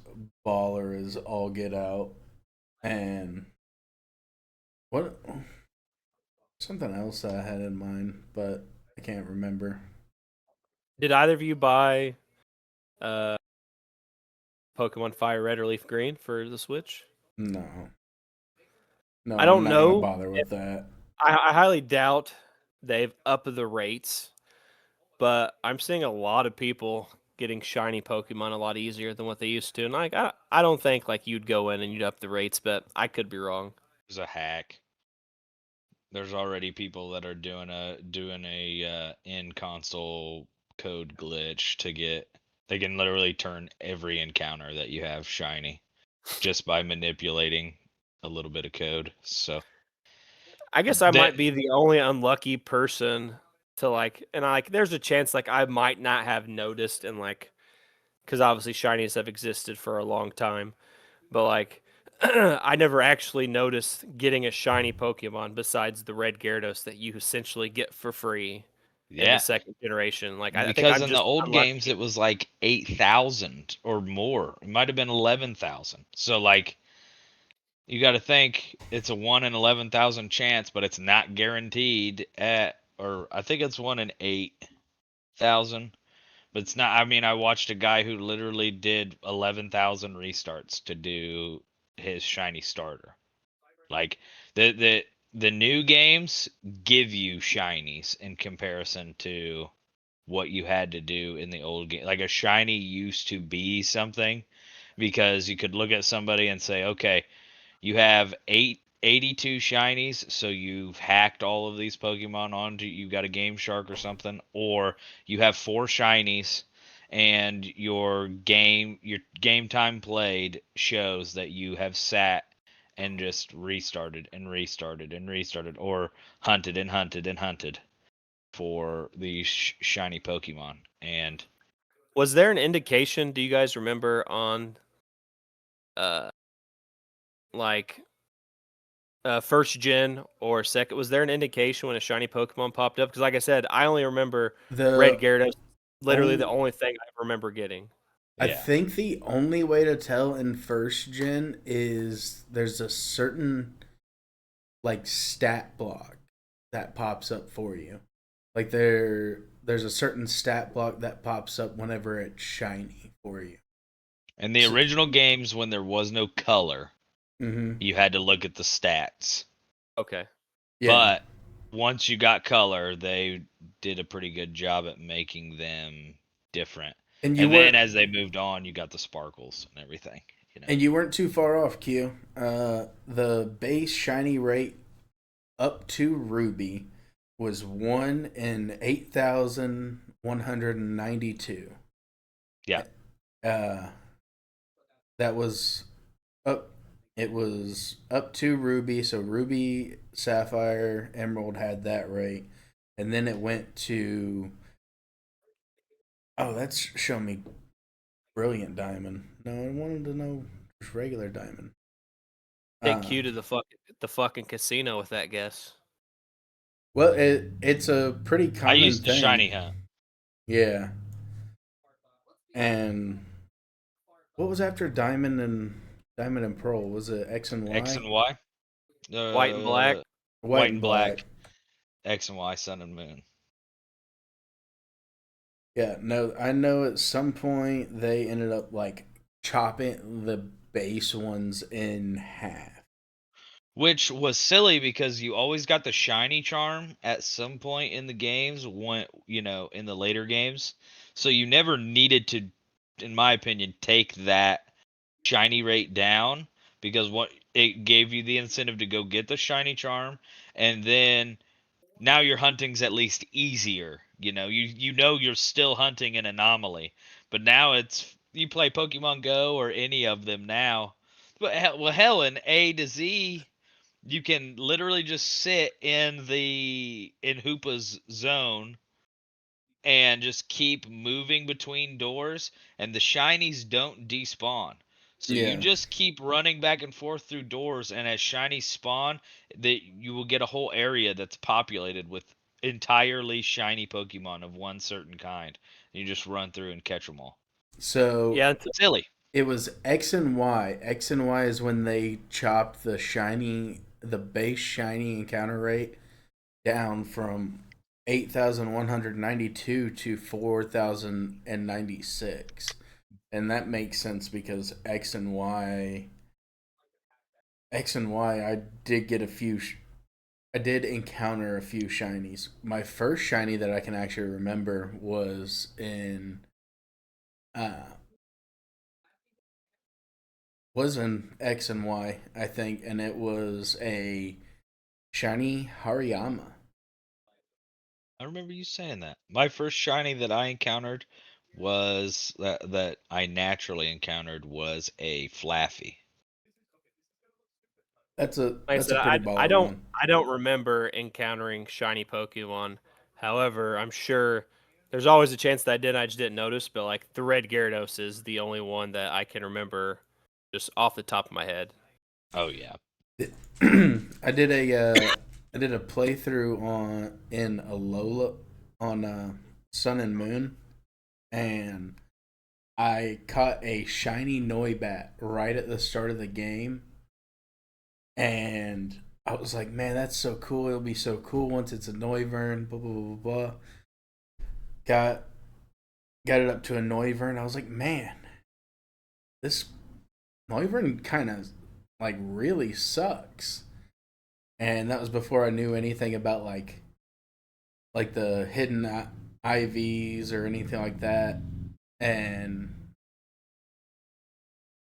baller is all get out. And what something else I had in mind, but I can't remember. Did either of you buy uh, Pokemon Fire Red or Leaf Green for the Switch? No. No, I I'm don't not gonna know. bother with that. I highly doubt they've upped the rates, but I'm seeing a lot of people getting shiny Pokemon a lot easier than what they used to. And like, I don't think like you'd go in and you'd up the rates, but I could be wrong. It's a hack. There's already people that are doing a in console code glitch to get. They can literally turn every encounter that you have shiny just by manipulating a little bit of code. So I guess I that might be the only unlucky person to like, and like, there's a chance like I might not have noticed, and like, because obviously shinies have existed for a long time, but like, I never actually noticed getting a shiny Pokemon besides the red Gyarados that you essentially get for free in the yeah, second generation. Like, I think because I'm in the just old games unlucky. it was like 8,000 or more. It might have been 11,000. So like you got to think it's a 1 in 11,000 chance, but it's not guaranteed at, or I think it's 1 in 8,000. But it's not. I mean, I watched a guy who literally did 11,000 restarts to do his shiny starter. Like the new games give you shinies in comparison to what you had to do in the old game. Like a shiny used to be something because you could look at somebody and say, okay, you have 82 shinies, so you've hacked all of these Pokemon onto, you got a Game Shark or something, or you have 4 shinies and your game time played shows that you have sat and just restarted and restarted and restarted, or hunted and hunted and hunted for these shiny Pokemon. And Was there an indication? Do you guys remember on uh like first gen or second? Was there an indication when a shiny Pokemon popped up? Because like I said, I only remember Red The Gyarados. Literally the only only thing I remember getting. I yeah, think the only way to tell in first gen is there's a certain like stat block that pops up for you. Like there's a certain stat block that pops up whenever it's shiny for you. in the So, original games when there was no color, mm-hmm. you had to look at the stats. Okay. Yeah. But once you got color, they did a pretty good job at making them different. And you And then weren't as they moved on, you got the sparkles and everything, you know. and you weren't too far off, Q. The base shiny rate up to Ruby was 1 in 8,192. Yeah. Uh, that was up. It was up to Ruby, so Ruby, Sapphire, Emerald had that rate, and then it went to. Oh, that's showing me Brilliant Diamond. No, I wanted to know just regular Diamond. Take Uh, Q to the fucking casino with that guess. well, it's a pretty I common used to thing. shiny hunt. Yeah, and what was after Diamond and Pearl? Was it X and X Y? and Y. White and black. White White and and black. black. X and Y, sun and moon. Yeah, no, I know at some point they ended up like chopping the base ones in half. Which was silly because you always got the shiny charm at some point in the games, when in the later games. So you never needed to, in my opinion, take that shiny rate down, because what it gave you the incentive to go get the shiny charm, and then now your hunting's at least easier. You know you're still hunting an anomaly, but now it's, you play Pokemon Go or any of them now. But hell, in A to Z, you can literally just sit in Hoopa's zone and just keep moving between doors, and the shinies don't despawn. So you Yeah. just keep running back and forth through doors, and as shinies spawn, that you will get a whole area that's populated with entirely shiny Pokemon of one certain kind. And you just run through and catch them all. So Yeah, It's silly. it was X and Y. X and Y is when they chopped the base shiny encounter rate down from 8,192 to 4,096. And that makes sense because X and Y, I did encounter a few shinies. My first shiny that I can actually remember uh, was in X and Y, I think, and it was a shiny Hariyama. I remember you saying that. My first shiny that I encountered was that I naturally encountered was a Flaffy. like I That's a said, pretty I baller don't one. I don't remember encountering shiny Pokemon. However, I'm sure there's always a chance that I did. I just didn't notice. But like the red Gyarados is the only one that I can remember just off the top of my head. Oh yeah. I did a playthrough on in Alola on Sun and Moon, and I caught a shiny Noibat right at the start of the game, and I was like, "Man, that's so cool! It'll be so cool once it's a Noivern." Blah blah blah blah. Blah. Got got it up to a Noivern. I was like, "Man, this Noivern kind of like really sucks." And that was before I knew anything about like the hidden IVs or anything like that. And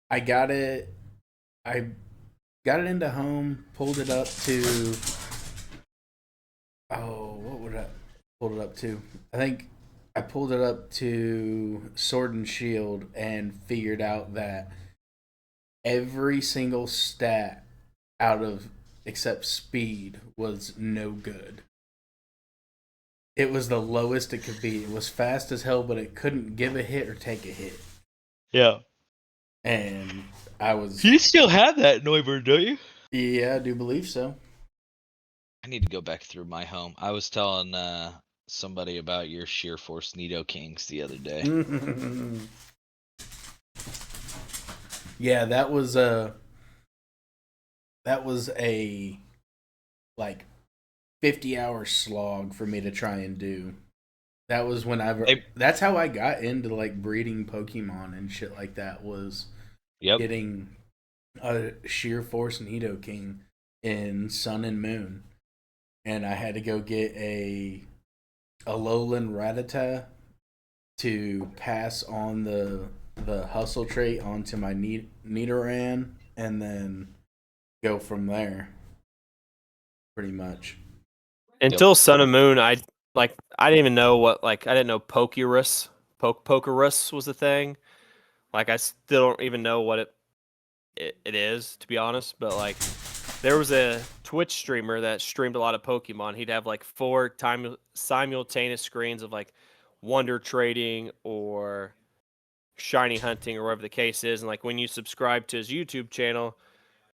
I got it. I got it into home. Pulled it up to what would I pulled it up to? I think I pulled it up to Sword and Shield and figured out that every single stat out of except speed was no good. It was the lowest it could be. It was fast as hell, but it couldn't give a hit or take a hit. Yeah. And I was, You still have that Noivern, don't you? yeah, I do believe so. I need to go back through my home. I was telling somebody about your Sheer Force Nidokings the other day. Yeah, that was a like 50-hour slog for me to try and do. That was that's how I got into like breeding Pokemon and shit like that, was Yep. getting a Sheer Force Nidoking in Sun and Moon. And I had to go get a Alolan Rattata to pass on the hustle trait onto my Nidoran, and then go from there. Pretty much. Until Sun and Moon, I didn't even know what I didn't know Pokerus was a thing. Like I still don't even know what it is, to be honest. But like there was a Twitch streamer that streamed a lot of Pokemon. He'd have like 4 simultaneous screens of like wonder trading or shiny hunting or whatever the case is. And like when you subscribe to his YouTube channel,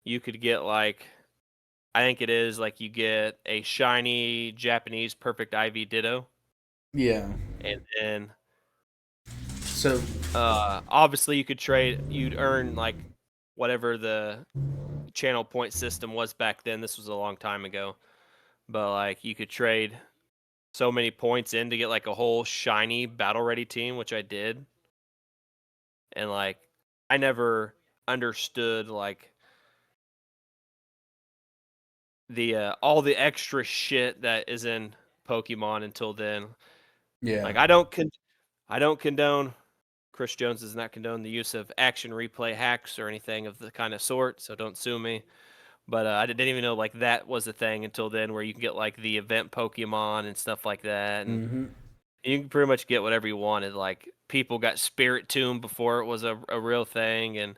you could get like I think it is like you get a shiny Japanese perfect IV Ditto. Yeah. And then So obviously you'd earn like whatever the channel point system was back then. This was a long time ago. But like you could trade so many points in to get like a whole shiny battle ready team, which I did. And like I never understood like the all the extra shit that is in Pokemon until then. yeah. Like I don't condone Chris Jones does not condone the use of action replay hacks or anything of the kind of sort, so don't sue me. But I didn't even know like that was a thing until then, where you can get like the event Pokemon and stuff like that, and Mm-hmm. you can pretty much get whatever you wanted. Like people got Spirit Tomb before it was a real thing, and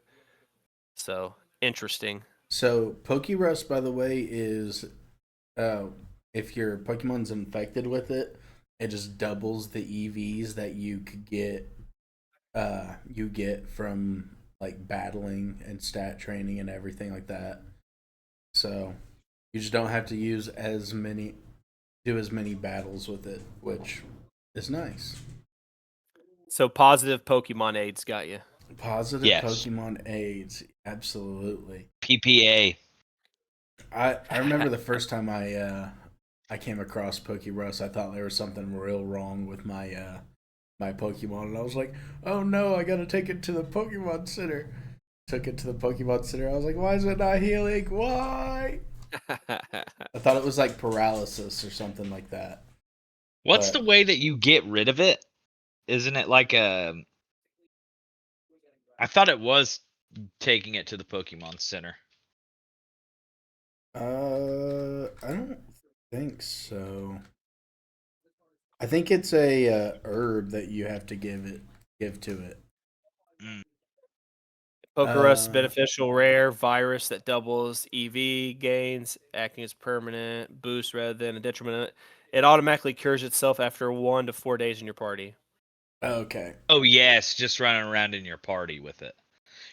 so interesting. So Pokerust, by the way, is uh, if your Pokemon's infected with it, it just doubles the EVs that you could get. You get from like battling and stat training and everything like that. So you just don't have to do as many battles with it, which is nice. So positive Pokemon AIDS got you. Positive Yes. Pokemon AIDS, absolutely. PPA. I remember the first time I came across Pokerust, I thought there was something real wrong with my Pokemon, and I was like, oh no, I gotta take it to the Pokemon Center. Took it to the Pokemon Center. I was like, why is it not healing? Why? I thought it was like paralysis or something like that. What's the But way that you get rid of it? Isn't it like a? I thought it was taking it to the Pokemon Center. I don't think so. I think it's a herb that you have to give to it. Mm. Pokerus Uh, beneficial rare virus that doubles EV gains, acting as permanent boost rather than a detriment. It automatically cures itself after 1 to 4 days in your party. okay. Oh yes, just running around in your party with it.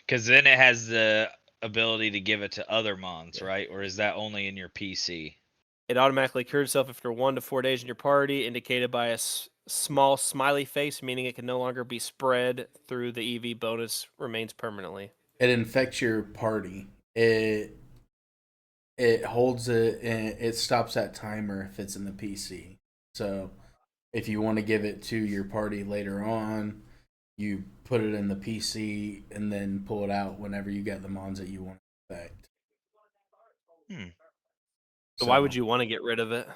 Because then it has the ability to give it to other mons, Yeah. right? Or is that only in your PC? It automatically cures itself after 1 to 4 days in your party, indicated by a small smiley face, meaning it can no longer be spread through the EV bonus remains permanently. It infects your party. It holds it and it stops that timer if it's in the PC. So if you want to give it to your party later on, you put it in the PC and then pull it out whenever you get the mons that you want to affect. Hmm. So why So would you want to get rid of it?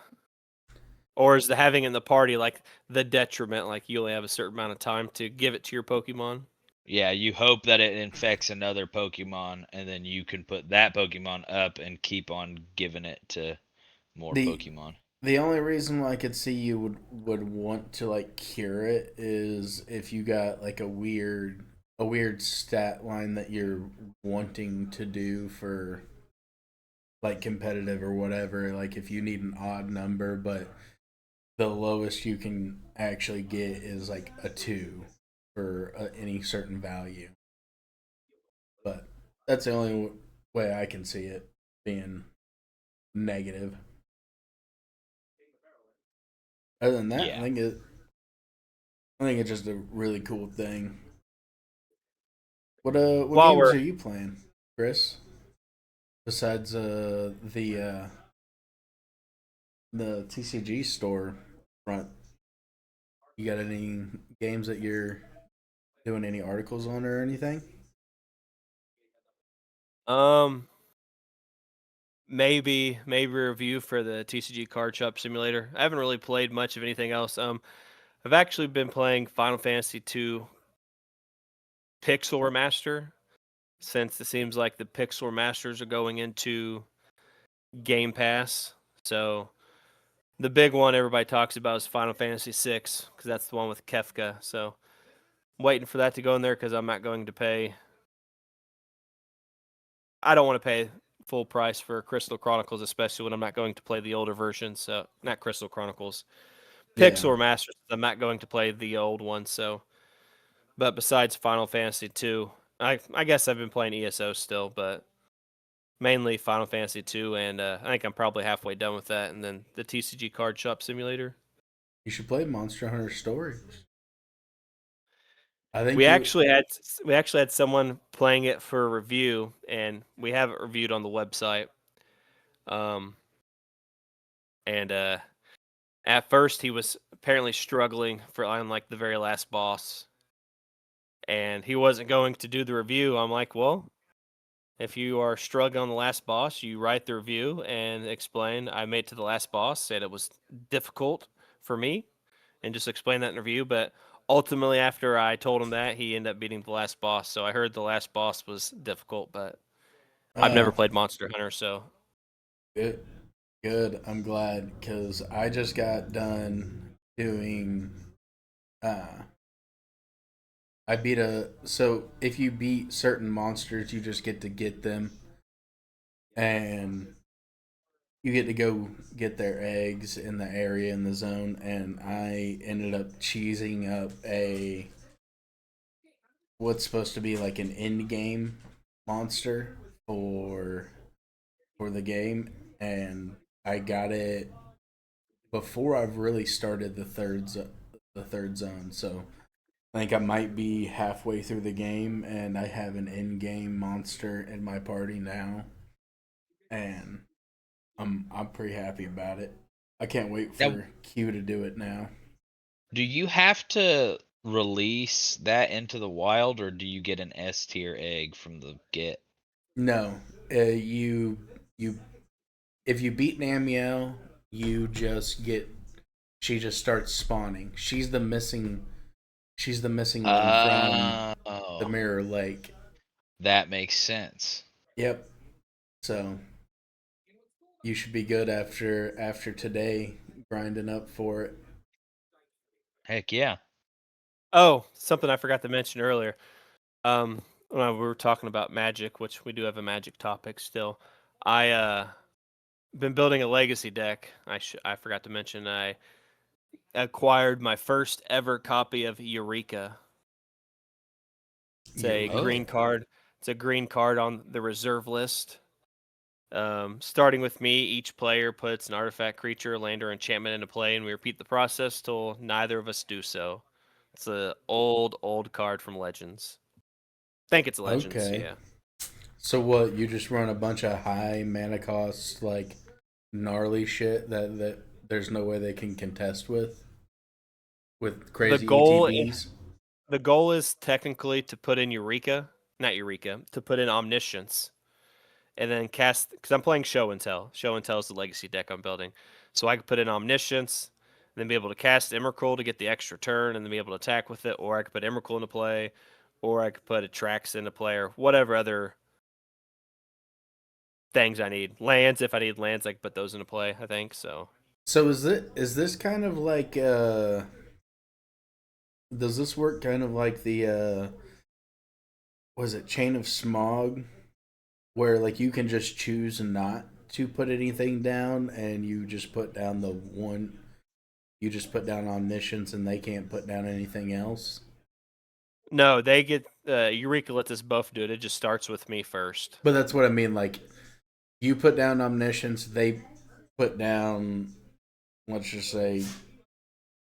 Or is the having it in the party like the detriment? Like you only have a certain amount of time to give it to your Pokemon? Yeah, you hope that it infects another Pokemon, and then you can put that Pokemon up and keep on giving it to more the Pokemon. the only reason why I could see you would want to like cure it is if you got like a weird stat line that you're wanting to do for like competitive or whatever. Like if you need an odd number, but the lowest you can actually get is like a 2 for any certain value. But that's the only way I can see it being negative. Other than that, Yeah. I think it's just a really cool thing. What While games we're are you playing, Chris? Besides the TCG store front, you got any games that you're doing any articles on or anything? um maybe a review for the TCG Card Shop Simulator. I haven't really played much of anything else. I've actually been playing Final Fantasy 2 Pixel Remaster since it seems like the Pixel Remasters are going into Game Pass. So the big one everybody talks about is Final Fantasy 6 because that's the one with Kefka. So waiting for that to go in there because I'm not going to pay. I don't want to pay full price for Crystal Chronicles, especially when I'm not going to play the older version. So not Crystal Chronicles, Yeah, Pixel Remasters. I'm not going to play the old one. So, but besides Final Fantasy 2, I guess I've been playing ESO still, but mainly Final Fantasy 2, and I think I'm probably halfway done with that. And then the TCG Card Shop Simulator. you should play Monster Hunter Stories. I think We you. actually had we actually had someone playing it for a review, and we have it reviewed on the website. Um, and at first he was apparently struggling for on like the very last boss, and he wasn't going to do the review. I'm like, well, if you are struggling on the last boss, you write the review and explain I made it to the last boss, said it was difficult for me, and just explain that in the review. But ultimately, after I told him that, he ended up beating the last boss. So I heard the last boss was difficult, but I've never Oh, played Monster Hunter, so good, good. I'm glad because I just got done doing. Uh, I beat a. So if you beat certain monsters, you just get to get them and you get to go get their eggs in the area in the zone, and I ended up cheesing up a what's supposed to be like an end game monster for the game, and I got it before I've really started the third zone. So I think I might be halfway through the game, and I have an end game monster in my party now, and I'm pretty happy about it. I can't wait Now, for Q to do it now. do you have to release that into the wild, or do you get an S tier egg from the get? No, you if you beat Namiel, you just get she just starts spawning. She's the missing one from the Oh, Mirror Lake. that makes sense. Yep. So you should be good after today, grinding up for it. Heck yeah. Oh, something I forgot to mention earlier. When we were talking about Magic, which we do have a Magic topic still, I been building a Legacy deck. I forgot to mention I acquired my first ever copy of Eureka. It's a Eureka. green card. It's a green card on the reserve list. Starting with me, each player puts an artifact, creature, land, or enchantment into play, and we repeat the process till neither of us do so. It's an old card from Legends. I think it's Legends, Okay. yeah. So what? You just run a bunch of high mana cost, like gnarly shit that there's no way they can contest with The crazy goal ETBs. the goal is technically to put in not Eureka, to put in Omniscience, and then cast, because I'm playing Show and Tell. Show and Tell is the legacy deck I'm building, so I could put in Omniscience, then be able to cast Emrakul to get the extra turn, and then be able to attack with it, or I could put Emrakul into play, or I could put Atrax into play, or whatever other things I need. Lands, if I need lands, I could put those into play. I think so. So is this kind of like does this work kind of like the was it Chain of Smog, where like you can just choose not to put anything down, and you just put down the one, you just put down Omniscience, and they can't put down anything else? No, they get Eureka lets us both do it. It just starts with me first. But that's what I mean. Like you put down Omniscience, they put down, let's just say,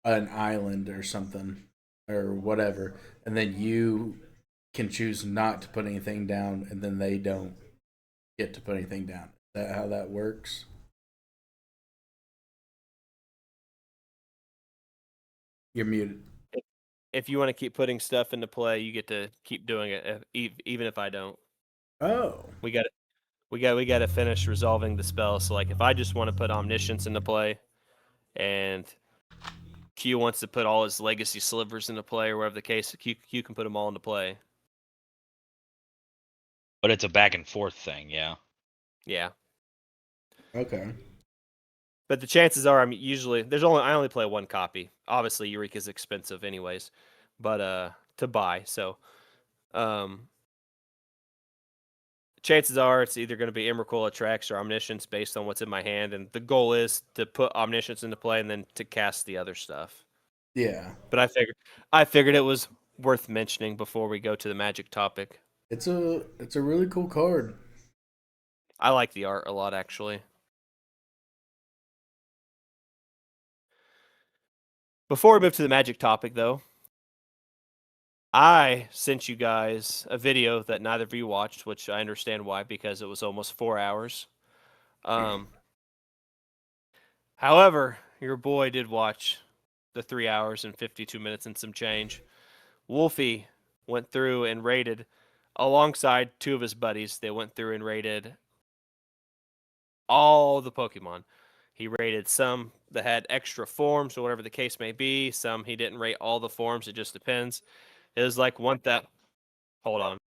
an island or something or whatever, and then you can choose not to put anything down, and then they don't get to put anything down. Is that how that works? You're muted. If you want to keep putting stuff into play, you get to keep doing it, even if I don't. Oh, We got we got to finish resolving the spell. So like, if I just want to put Omniscience into play, and Q wants to put all his legacy slivers into play, or whatever the case, Q can put them all into play. But it's a back and forth thing, yeah. Yeah. okay. But the chances are, I only play one copy. Obviously, Eureka's expensive, anyways, but to buy. So, um, chances are it's either going to be Emrakul, Atrax, or Omniscience based on what's in my hand. And the goal is to put Omniscience into play and then to cast the other stuff. Yeah, But I figured it was worth mentioning before we go to the Magic topic. it's a really cool card. I like the art a lot, actually. Before we move to the Magic topic, though, I sent you guys a video that neither of you watched, which I understand why, because it was almost 4 hours. However, your boy did watch the 3 hours and 52 minutes and some change. Wolfie went through and rated, alongside two of his buddies, they went through and rated all the Pokemon. He rated some that had extra forms or whatever the case may be. Some he didn't rate all the forms. It just depends. It was like one that. Hold on.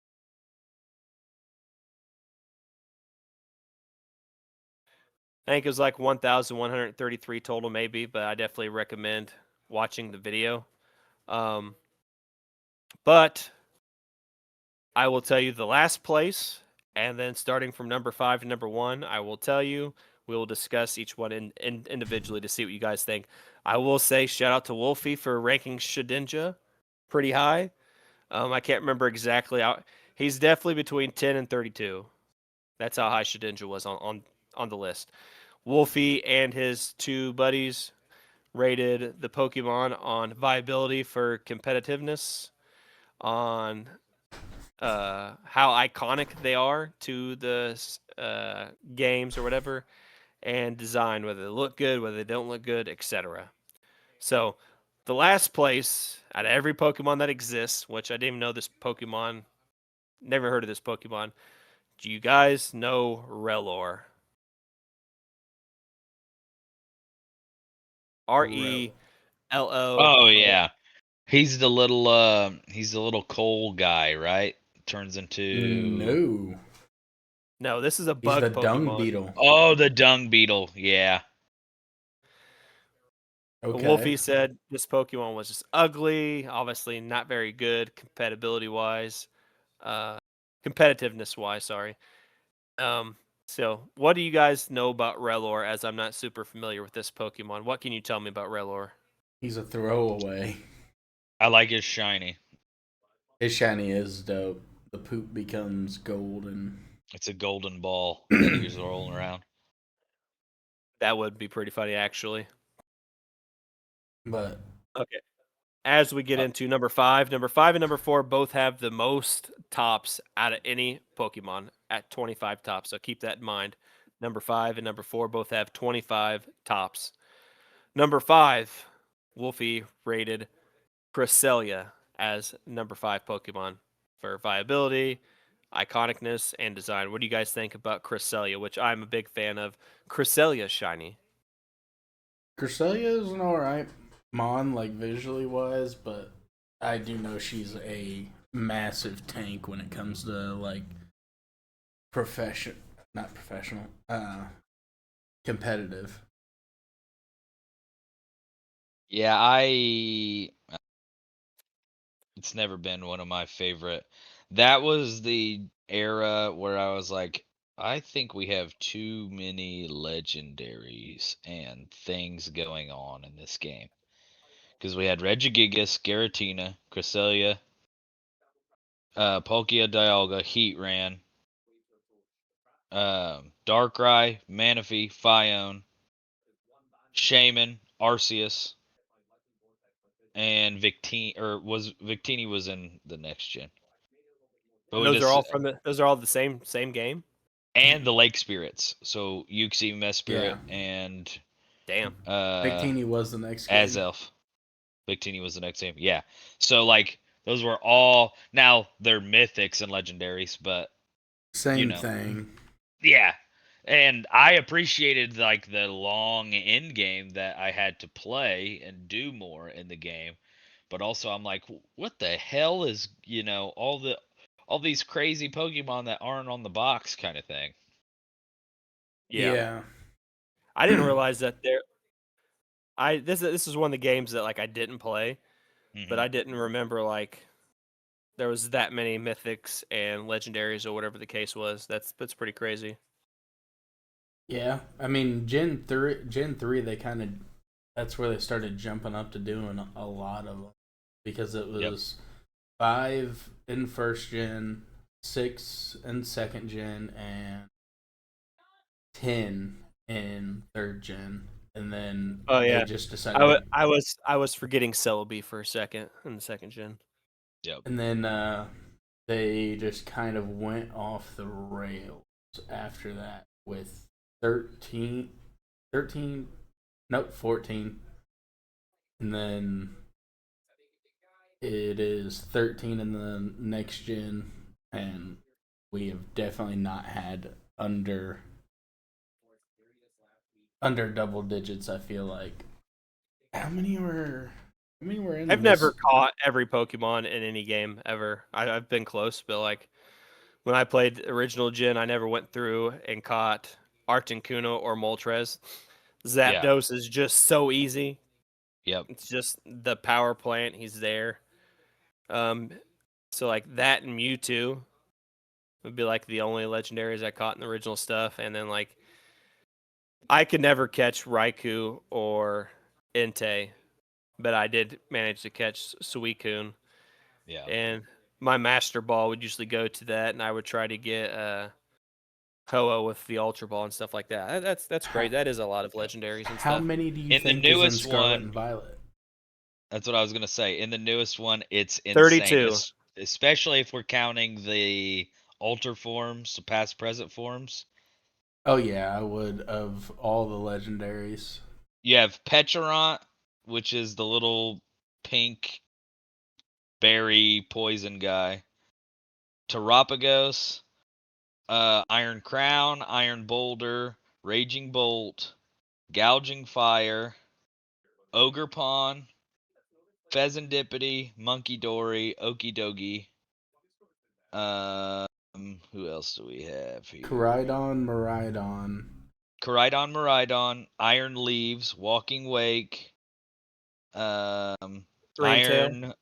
I think it was like 1,133 total, maybe, but I definitely recommend watching the video. But I will tell you the last place And then starting from number 5 to number 1, I will tell you, we will discuss each one individually to see what you guys think. I will say shout out to Wolfie for ranking Shedinja pretty high. I can't remember exactly. He's definitely between 10 and 32. That's how high Shedinja was on the list. Wolfie and his two buddies rated the Pokemon on viability for competitiveness, on how iconic they are to the games or whatever, and design, whether they look good, whether they don't look good, etc. So, the last place out of every Pokemon that exists, which I didn't even know this Pokemon, never heard of this Pokemon. Do you guys know Relor? Rel- RELO. Oh yeah. He's the little coal guy, right? Turns into No, No, this is a he's the bug dung Pokemon. beetle. Oh, the dung beetle. Yeah. Okay, Wolfie said this Pokemon was just ugly, obviously not very good compatibility wise, uh, competitiveness wise. Sorry. Um, so what do you guys know about Relor? As I'm not super familiar with this Pokemon, what can you tell me about Relor? he's a throwaway. I like his shiny. His shiny is dope. The poop becomes golden. It's a golden ball that he was rolling around. That would be pretty funny, actually. But Okay. As we get into number 5, number 5 and number 4 both have the most tops out of any Pokemon at 25 tops. So keep that in mind. Number 5 and number 4 both have 25 tops. Number 5, Wolfie rated Cresselia as number 5 Pokemon for viability, iconicness, and design. What do you guys think about Cresselia, which I'm a big fan of? Cresselia shiny. Cresselia is an alright mon, like visually wise, but I do know she's a massive tank when it comes to like profession, not professional, competitive. Yeah, it's never been one of my favorite. That was the era where I was like, I think we have too many legendaries and things going on in this game. Because we had Regigigas, Garatina, Cresselia, Palkia Dialga, Heatran, Darkrai, Manaphy, Phione, Shaman, Arceus, and Victini. Or was Victini was in the next gen? But And we those are just all those are all the same game? and the Lake Spirits. So Uxie, Yeah, Mesprit, and Damn. Victini was the next game. Azelf. Victini was the next game. Yeah. So like those were all now they're mythics and legendaries, but you Same know, thing. yeah. And I appreciated like the long end game that I had to play and do more in the game. But also I'm like, what the hell is, all these crazy Pokemon that aren't on the box kind of thing. Yeah. Yeah, I didn't realize that there this is one of the games that like I didn't play, but Hmm. I didn't remember like there was that many mythics and legendaries or whatever the case was. That's pretty crazy. yeah. I mean, Gen 3, they kind of that's where they started jumping up to doing a lot of them because it Yep. was 5 in first gen, 6 in second gen, and 10 in third gen, and then Oh they yeah. just decided to, I was forgetting Celebi for a second in the second gen. Yep. and then they just kind of went off the rails after that with 13, 13, nope, 14, and then it is 13 in the next gen, and we have definitely not had under double digits. I feel like how many were in I've never this? caught every Pokemon in any game ever. I've been close, but like when I played original gen, I never went through and caught Articuno or Moltres. Yeah. Zapdos is just so easy. Yep. It's just the power plant. He's there. Um, so like that and Mewtwo. would be like the only legendaries I caught in the original stuff, and then like I could never catch Raikou or Entei, but I did manage to catch Suicune, Yeah. and my Master Ball would usually go to that, and I would try to get Ho-Oh with the Ultra Ball and stuff like that. That's How, great. That is a lot of legendaries and how stuff. many do you In the think is in newest Scarlet one, and Violet? that's what I was gonna say. In the newest one, it's insane. 32. Especially if we're counting the alter forms, the past present forms. Oh yeah, I would of all the legendaries. You have Petarant, which is the little pink berry poison guy. Terapagos, Iron Crown, Iron Boulder, Raging Bolt, Gouging Fire, Ogre Pawn, Pheasantipity, Monkey Dory, Okie Dokie. Who else do we have here? Koraidon, Miraidon. Koraidon, Miraidon, Iron Leaves, Walking Wake, Green Tail.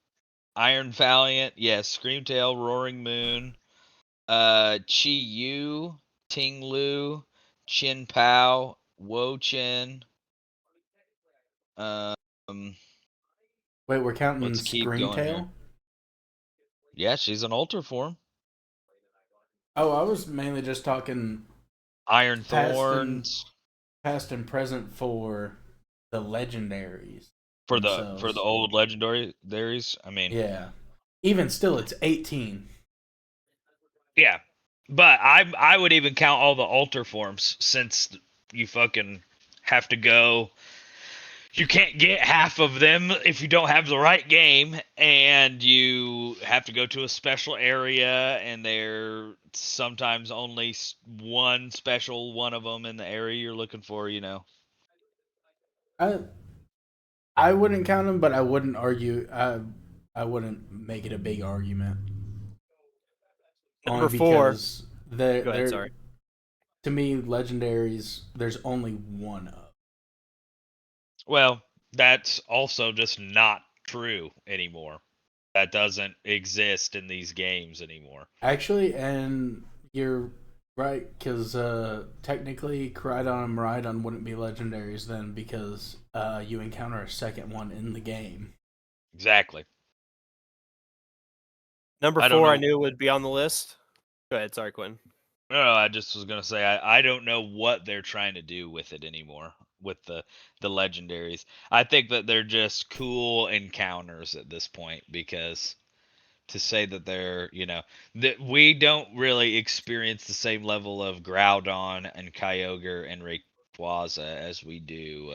Iron Valiant, yes, Screamtail, Roaring Moon, Chi Yu, Ting Lu, Chin Pao, Wo Chen. Um, Wait, we're counting let's keep going here. Screamtail? Yeah, she's an alter form. Oh, I was mainly just talking Iron past Thorns and present for the legendaries for themselves. the old legendaries. I mean, Yeah. Even still, it's 18. yeah, but I would even count all the alter forms since you fucking have to go. You can't get half of them if you don't have the right game, and you have to go to a special area, and they're sometimes only one special one of them in the area you're looking for. You know. I wouldn't count them, but I wouldn't argue. I wouldn't make it a big argument. Number Only 4. because they're, Go ahead. Sorry. to me, legendaries, there's only one of. Well, that's also just not true anymore. That doesn't exist in these games anymore. Actually, and you're right, because technically, Koraidon and Miraidon wouldn't be legendaries then because you encounter a second one in the game. Exactly. Number I don't 4 I know. knew would be on the list. Go ahead. Sorry, Quinn. No, I just was gonna say I don't know what they're trying to do with it anymore with the legendaries. I think that they're just cool encounters at this point because to say that they're that we don't really experience the same level of Groudon and Kyogre and Rayquaza as we do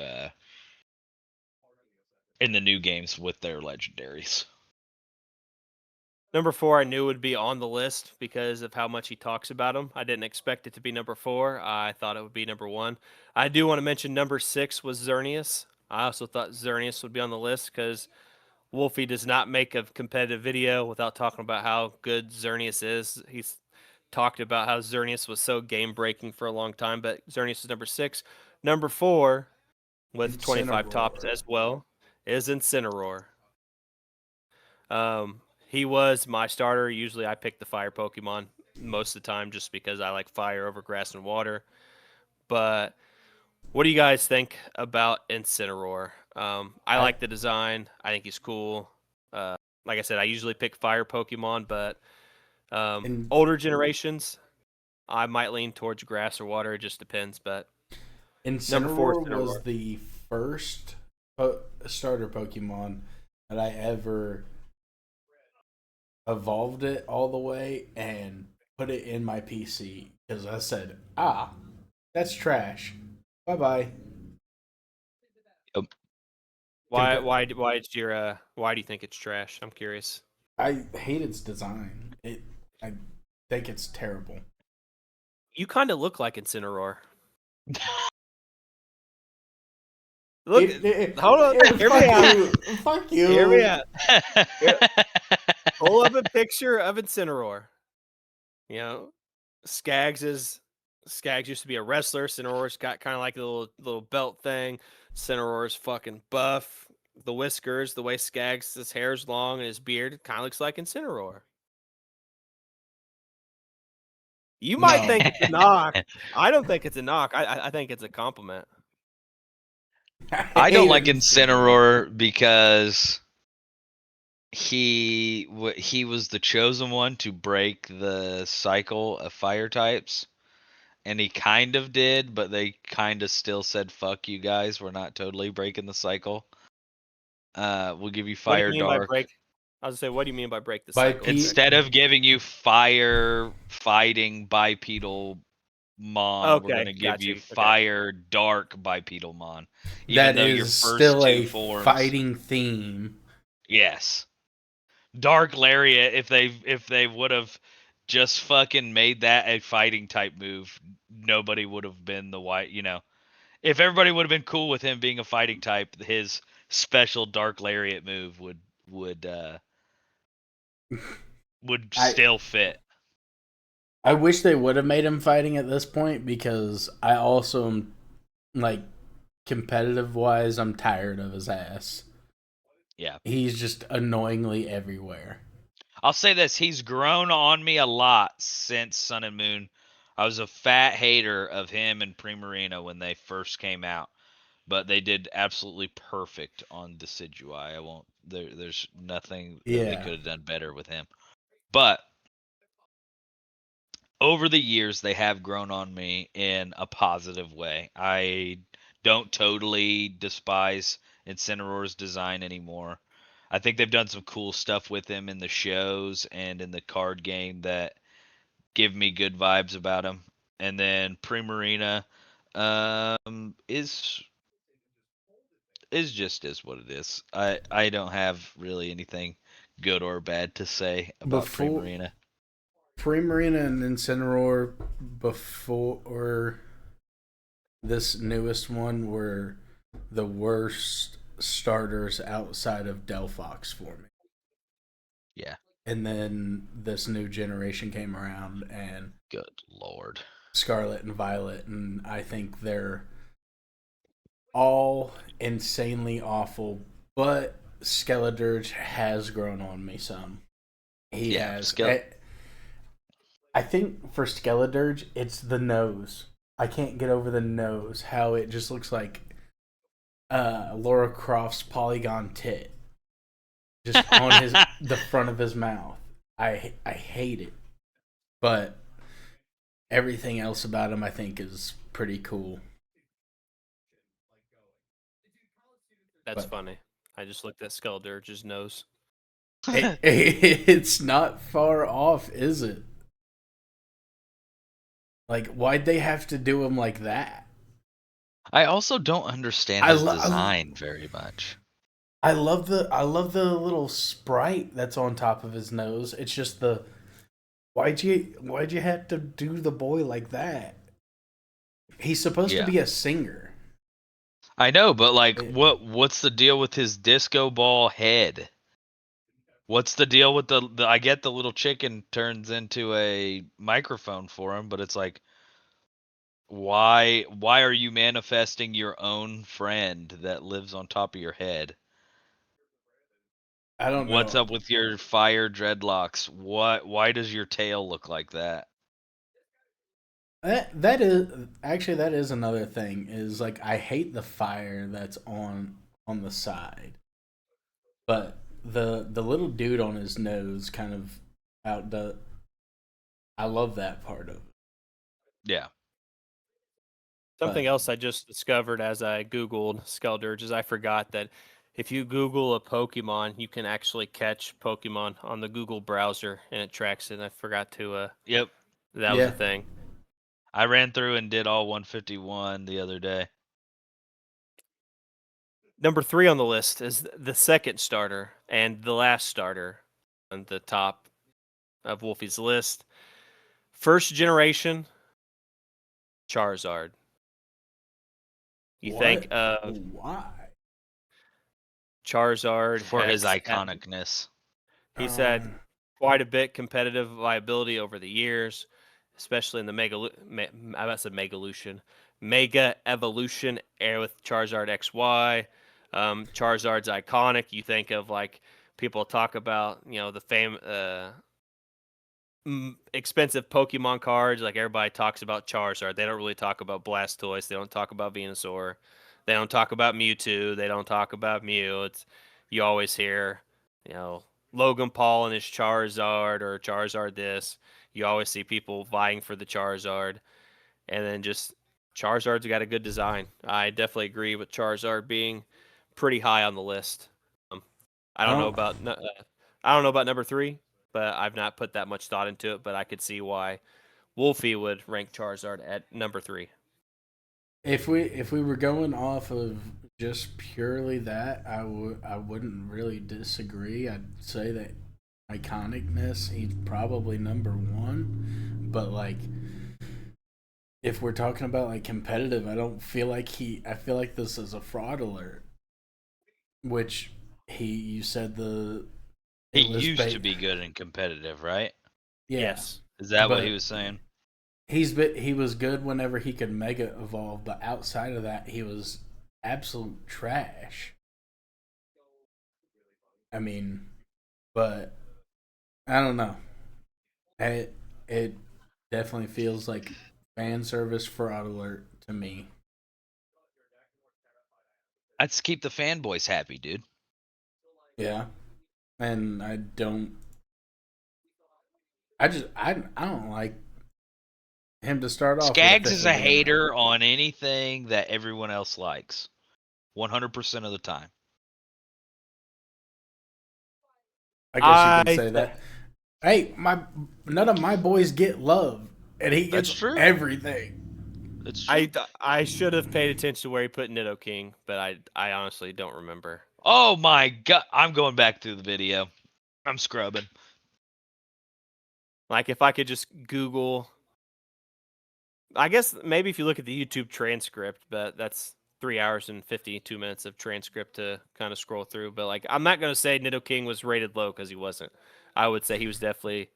in the new games with their legendaries. Number 4 I knew would be on the list because of how much he talks about him. I didn't expect it to be number 4. I thought it would be number 1. I do want to mention number 6 was Xerneas. I also thought Xerneas would be on the list because Wolfie does not make a competitive video without talking about how good Xerneas is. He's talked about how Xerneas was so game breaking for a long time, but Xerneas is number 6. Number 4, with 25 tops Incineroar. as well, is Incineroar. He was my starter. Usually I pick the fire Pokemon most of the time just because I like fire over grass and water. But what do you guys think about Incineroar? I like the design. I think he's cool. Like I said, I usually pick fire Pokemon, but And older generations, I might lean towards grass or water. It just depends. But number 4 is Incineroar was Incineroar. the first starter Pokemon that I ever evolved it all the way and put it in my PC because I said, that's trash. Bye bye. Why do you think it's trash? I'm curious. I hate its design. I think it's terrible. You kind of look like Incineroar. Look, hold on. Hear me out. Fuck you. Hear me out. Pull up a picture of Incineroar. You know, Skaggs used to be a wrestler. Incineroar's got kind of like a little belt thing. Incineroar's fucking buff. The whiskers, the way Skaggs, his hair's long and his beard kind of looks like Incineroar. You might No. think it's a knock. I don't think it's a knock. I think it's a compliment. I don't hate like Incineroar. Incineroar because he was the chosen one to break the cycle of fire types, and he kind of did, but they kind of still said, "Fuck you guys, we're not totally breaking the cycle. We'll give you What do you fire mean by dark break? I was gonna say, what do you mean by break the By cycle? P- instead of giving you fire fighting bipedal mon. We're Okay, gonna give got you you. Okay. fire dark bipedal mon, even that though your is first still two a forms, fighting theme. yes." Dark Lariat, if they would have just fucking made that a fighting type move, nobody would have been the white. If everybody would have been cool with him being a fighting type, his special Dark Lariat move would uh would I still fit. I wish they would have made him fighting at this point because I also am like competitive wise, I'm tired of his ass. Yeah. He's just annoyingly everywhere. I'll say this, he's grown on me a lot since Sun and Moon. I was a fat hater of him and Primarina when they first came out, but they did absolutely perfect on Decidueye. I won't there's nothing that they Yeah. could have done better with him. But over the years they have grown on me in a positive way. I don't totally despise Incineroar's design anymore. I think they've done some cool stuff with him in the shows and in the card game that give me good vibes about him. And then Primarina is what it is. I don't have really anything good or bad to say about Before Primarina. Primarina and Incineroar before this newest one were the worst starters outside of Delphox for me. Yeah. And then this new generation came around and Good lord. Scarlet and Violet, and I think they're all insanely awful, but Skeledirge has grown on me some. He Yeah. has. I think for Skeledirge, it's the nose. I can't get over the nose. How it just looks like Laura Croft's polygon tit, just on the front of his mouth. I hate it, but everything else about him I think is pretty cool. That's But funny. I just looked at Skeldirge's nose. it's not far off, is it? Like, why'd they have to do him like that? I also don't understand I his love. design very much. I love the little sprite that's on top of his nose. It's just the why'd you have to do the boy like that? He's supposed to Yeah. be a singer. I know, but like It, what's the deal with his disco ball head? What's the deal with the I get the little chicken turns into a microphone for him, but it's like why are you manifesting your own friend that lives on top of your head? I don't What's know. up with your fire dreadlocks? Why does your tail look like that? That is actually that is another thing. Is like I hate the fire that's on the side, but the little dude on his nose kind of outdoes. I love that part of it. Yeah. Something But else I just discovered as I Googled Skeldirge is I forgot that if you Google a Pokemon, you can actually catch Pokemon on the Google browser and it tracks it. I forgot to Yep. that was a yeah, thing. I ran through and did all 151 the other day. Number 3 on the list is the second starter and the last starter on the top of Wolfie's list. First generation Charizard. You think what? of Why? Charizard For his Hex. iconicness. He's had Um, quite a bit competitive viability over the years, especially in the I about to say Mega Evolution era with Charizard XY. Charizard's iconic. You think of like people talk about, the expensive Pokemon cards. Like everybody talks about Charizard. They don't really talk about Blastoise. They don't talk about Venusaur. They don't talk about Mewtwo. They don't talk about Mew. It's you always hear, you know, Logan Paul and his Charizard or Charizard this. You always see people vying for the Charizard, and then just Charizard's got a good design. I definitely agree with Charizard being pretty high on the list. Um, I I don't know don't. about I don't know about number 3, but I've not put that much thought into it. But I could see why Wolfie would rank Charizard at number 3. If we were going off of just purely that, I wouldn't really disagree. I'd say that iconicness, he's probably number one. But like, if we're talking about like competitive, I don't feel like he. I feel like this is a fraud alert. Which you said He it was used to be good and competitive, right? yeah. Yes. Is that what But he was saying? he was good whenever he could mega evolve, but outside of that, he was absolute trash. I mean, but I don't know. It definitely feels like fan service fraud alert to me. Let's keep the fanboys happy, dude. Yeah, and I don't. I don't like him to start off with. Skaggs If is we're a doing that. hater on anything that everyone else likes. 100% of the time. I guess you can I say that. Hey, none of my boys get love, and he That's gets true. everything. That's true. I should have paid attention to where he put Nidoking, but I honestly don't remember. Oh my god. I'm going back through the video. I'm scrubbing. Like if I could just Google, I guess maybe if you look at the YouTube transcript, but that's 3 hours and 52 minutes of transcript to kind of scroll through. But like, I'm not gonna say Nidoking was rated low because he wasn't. I would say he was definitely.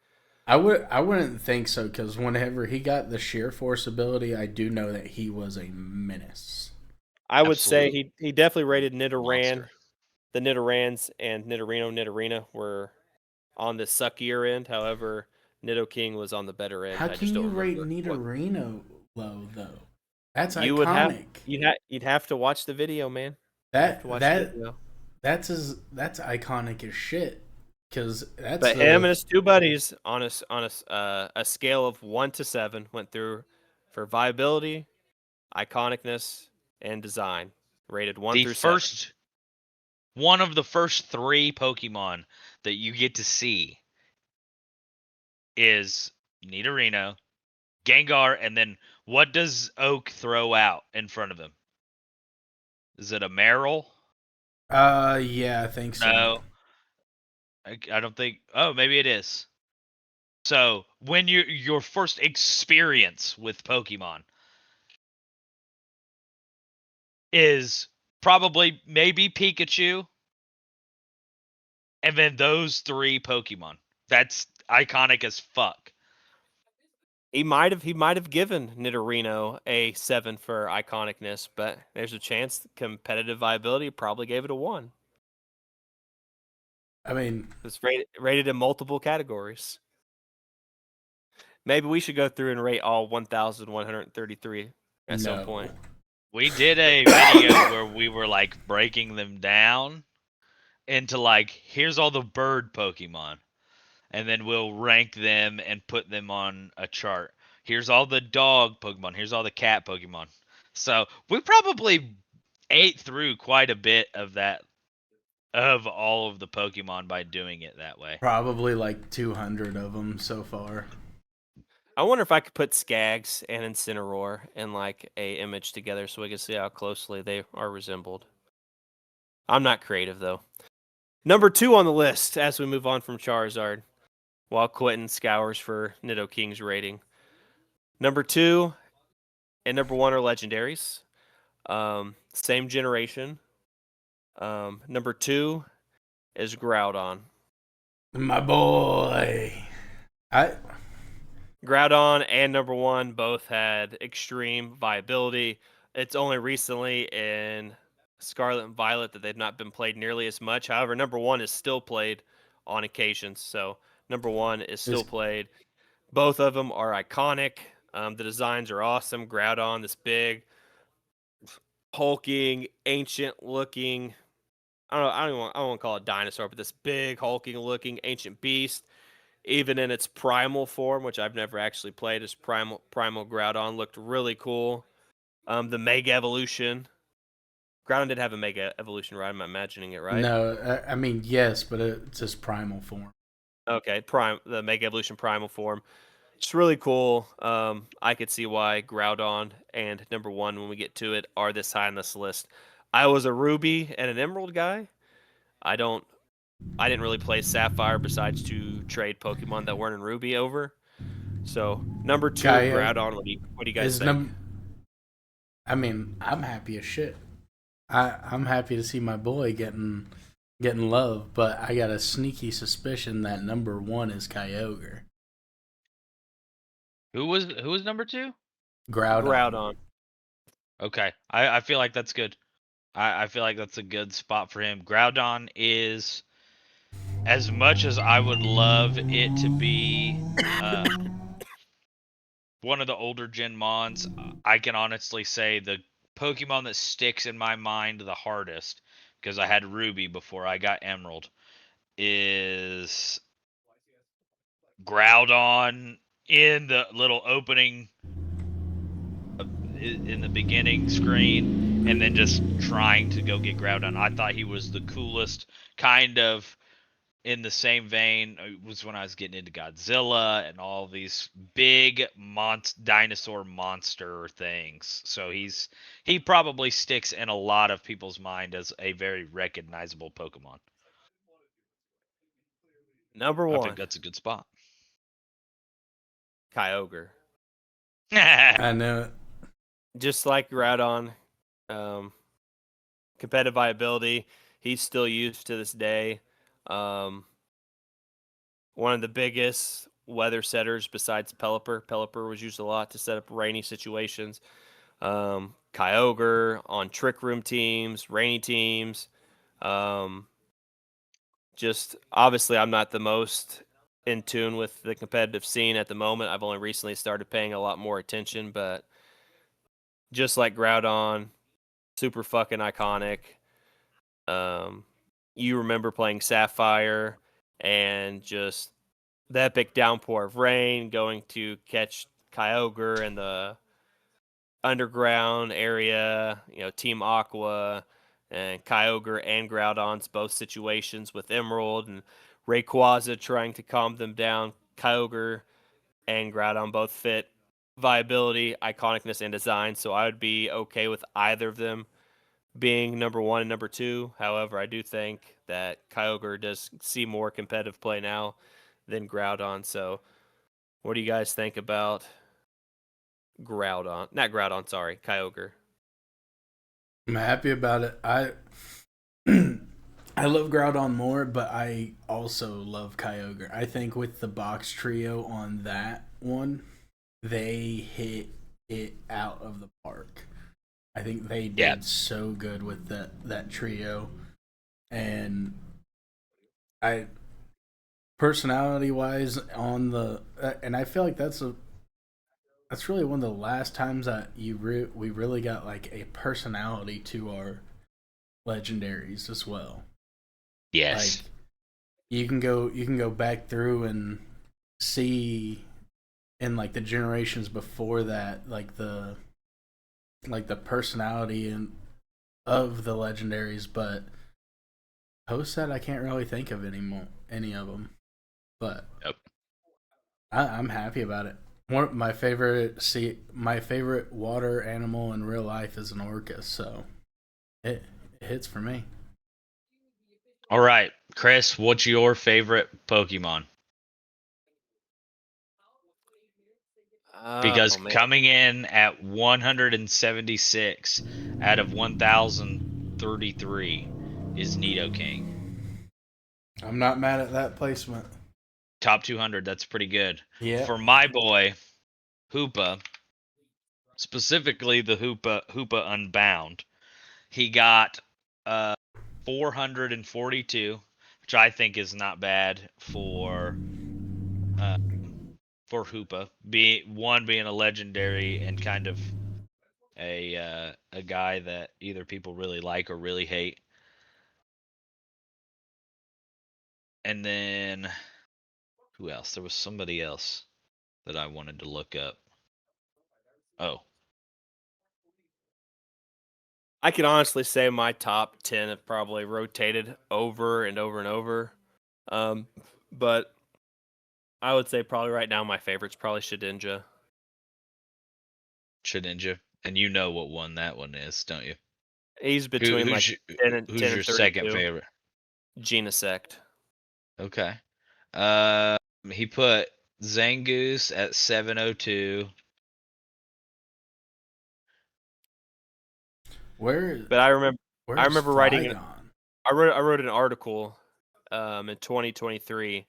I wouldn't think so because whenever he got the sheer force ability, I do know that he was a menace. I would say Absolute he definitely rated Nidoran. monster. The Nidorans and Nidorina were on the suckier end. However, Nidoking was on the better end. How I just can don't you rate remember what Nidorino low though? That's you would have. iconic. You'd have to watch the video, man. You have to watch the video. That's iconic as shit. Because that's But him and the his two buddies a scale of 1 to 7 went through for viability, iconicness, and design. Rated 1 The through 7. first one of the first 3 Pokemon that you get to see is Nidorino, Gengar, and then what does Oak throw out in front of him? Is it a Marill? yeah, I think so. No. I don't think. Oh, maybe it is. So when your first experience with Pokemon is probably maybe Pikachu, and then those 3 Pokemon. That's iconic as fuck. He might have given Nidorino a 7 for iconicness, but there's a chance competitive viability probably gave it a 1. I mean, It's rated in multiple categories. Maybe we should go through and rate all 1,133 at some point. We did a video where we were like breaking them down into like here's all the bird Pokemon, and then we'll rank them and put them on a chart. Here's all the dog Pokemon. Here's all the cat Pokemon. So we probably ate through quite a bit of that, of all of the Pokemon by doing it that way. Probably like 200 of them so far. I wonder if I could put Skaggs and Incineroar in like a image together so we can see how closely they are resembled. I'm not creative though. Number 2 on the list as we move on from Charizard, while Quentin scours for Nidoking's rating. Number 2 and number 1 are legendaries. Same generation. Number 2 is Groudon. My boy. Groudon and number 1 both had extreme viability. It's only recently in Scarlet and Violet that they've not been played nearly as much. However, number 1 is still played on occasions. So number 1 is still played. Both of them are iconic. The designs are awesome. Groudon, this big, hulking, ancient-looking. I don't want to call it dinosaur, but this big, hulking-looking ancient beast, even in its primal form, which I've never actually played as primal Groudon, looked really cool. The Mega Evolution. Groudon did have a Mega Evolution, right? I'm imagining it, right? No, I mean yes, but it's his primal form. Okay, the Mega Evolution primal form. It's really cool. I could see why Groudon and number one, when we get to it, are this high on this list. I was a Ruby and an Emerald guy. I didn't really play Sapphire besides to trade Pokemon that weren't in Ruby over. So number two, Kaya Groudon. What do you guys is think? I mean, I'm happy as shit. I'm happy to see my boy getting love, but I got a sneaky suspicion that number one is Kyogre. Who was number 2? Groudon. Groudon. Okay, I feel like that's good. I feel like that's a good spot for him. Groudon is, as much as I would love it to be one of the older gen mons, I can honestly say the Pokemon that sticks in my mind the hardest, because I had Ruby before I got Emerald, is Groudon in the little opening in the beginning screen, and then just trying to go get Groudon. I thought he was the coolest. Kind of in the same vein, it was when I was getting into Godzilla and all these big dinosaur monster things. So he probably sticks in a lot of people's mind as a very recognizable Pokemon. Number I think one, that's a good spot. Kyogre. I know it. Just like Groudon, competitive viability, he's still used to this day. One of the biggest weather setters besides Pelipper. Pelipper was used a lot to set up rainy situations. Kyogre on trick room teams, rainy teams. Um, just obviously, I'm not the most in tune with the competitive scene at the moment. I've only recently started paying a lot more attention, but just like Groudon, super fucking iconic. You remember playing Sapphire and just the epic downpour of rain, going to catch Kyogre in the underground area, Team Aqua and Kyogre and Groudon's both situations with Emerald and Rayquaza trying to calm them down. Kyogre and Groudon both fit viability, iconicness, and design, so I would be okay with either of them being number one and number two. However, I do think that Kyogre does see more competitive play now than Groudon. So, what do you guys think about Groudon? Not Groudon, sorry, Kyogre. I'm happy about it. I I love Groudon more, but I also love Kyogre. I think with the box trio on that one, they hit it out of the park. I think they Yeah. did so good with that trio, and I personality wise on the and I feel like that's really one of the last times that we really got like a personality to our legendaries as well. Like Yes. you can go back through and see in like the generations before that, like the personality and of the legendaries, but post that I can't really think of any of them. But Yep. I'm happy about it. My favorite water animal in real life is an orca, so it hits for me. All right, Chris, what's your favorite Pokemon? Because Oh man, coming in at 176 out of 1,033 is Nidoking. I'm not mad at that placement. Top 200, that's pretty good. Yeah. For my boy, Hoopa, specifically the Hoopa Unbound, he got 442, which I think is not bad for for Hoopa. One being a legendary and kind of a guy that either people really like or really hate. And then who else? There was somebody else that I wanted to look up. Oh, I can honestly say my top 10 have probably rotated over and over and over. But I would say probably right now my favorite's probably Shedinja. Shedinja. And you know what one that one is, don't you? He's between Who's like 10 and, who's 10 your and second 32. favorite? Genesect. Okay. He put Zangoose at 702. But I remember writing Flygon? I wrote an article in 2023,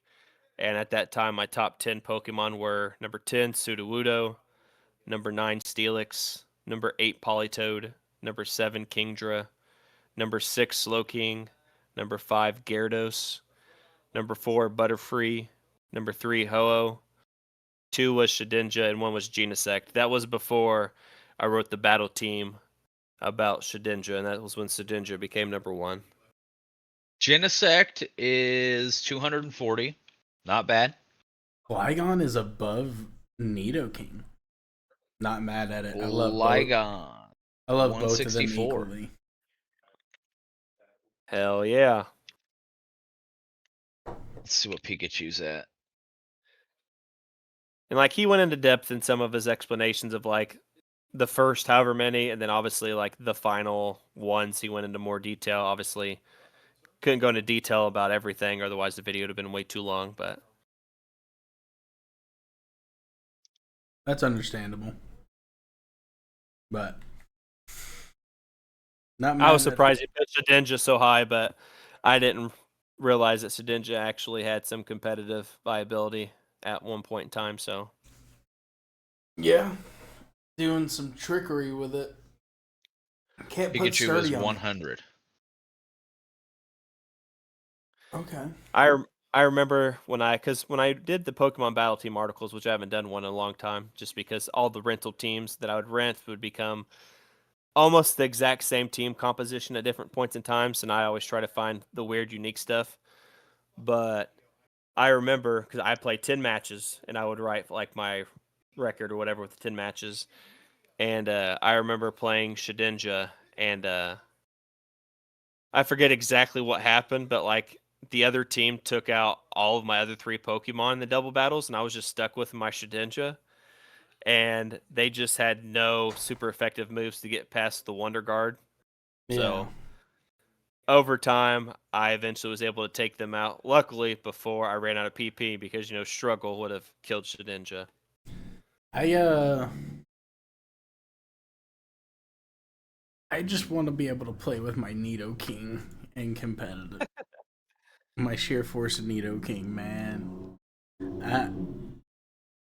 and at that time my top 10 Pokemon were number 10 Sudowoodo, number 9 Steelix, number 8 Politoed, number 7 Kingdra, number 6 Slowking, number 5 Gyarados, number 4 Butterfree, number 3 Ho-Oh, 2 was Shedinja, and 1 was Genesect. That was before I wrote the battle team about Shedinja, and that was when Shedinja became number 1. Genesect is 240. Not bad. Flygon is above Nidoking. Not mad at it. I love both. Lygon. I love both of them 164. equally. Hell yeah. Let's see what Pikachu's at. And like he went into depth in some of his explanations of like the first however many, and then obviously like the final ones he went into more detail. Obviously couldn't go into detail about everything, otherwise the video would have been way too long. But That's understandable. But not mad I was at surprised he put Shedinja so high, but I didn't realize that Shedinja actually had some competitive viability at one point in time. So Yeah. Doing some trickery with it. Can't put Pikachu was sturdy on it. 100. Okay. I remember when I did the Pokemon Battle Team articles, which I haven't done one in a long time, just because all the rental teams that I would rent would become almost the exact same team composition at different points in times, and I always try to find the weird, unique stuff. But I remember because I played 10 matches, and I would write like my record or whatever with the 10 matches, and I remember playing Shedinja, and I forget exactly what happened, but like the other team took out all of my other 3 Pokemon in the double battles, and I was just stuck with my Shedinja. And they just had no super effective moves to get past the Wonder Guard. Yeah. So over time, I eventually was able to take them out. Luckily, before I ran out of PP, because Struggle would have killed Shedinja. I just want to be able to play with my Nidoking in competitive. My sheer force of Nidoking, man.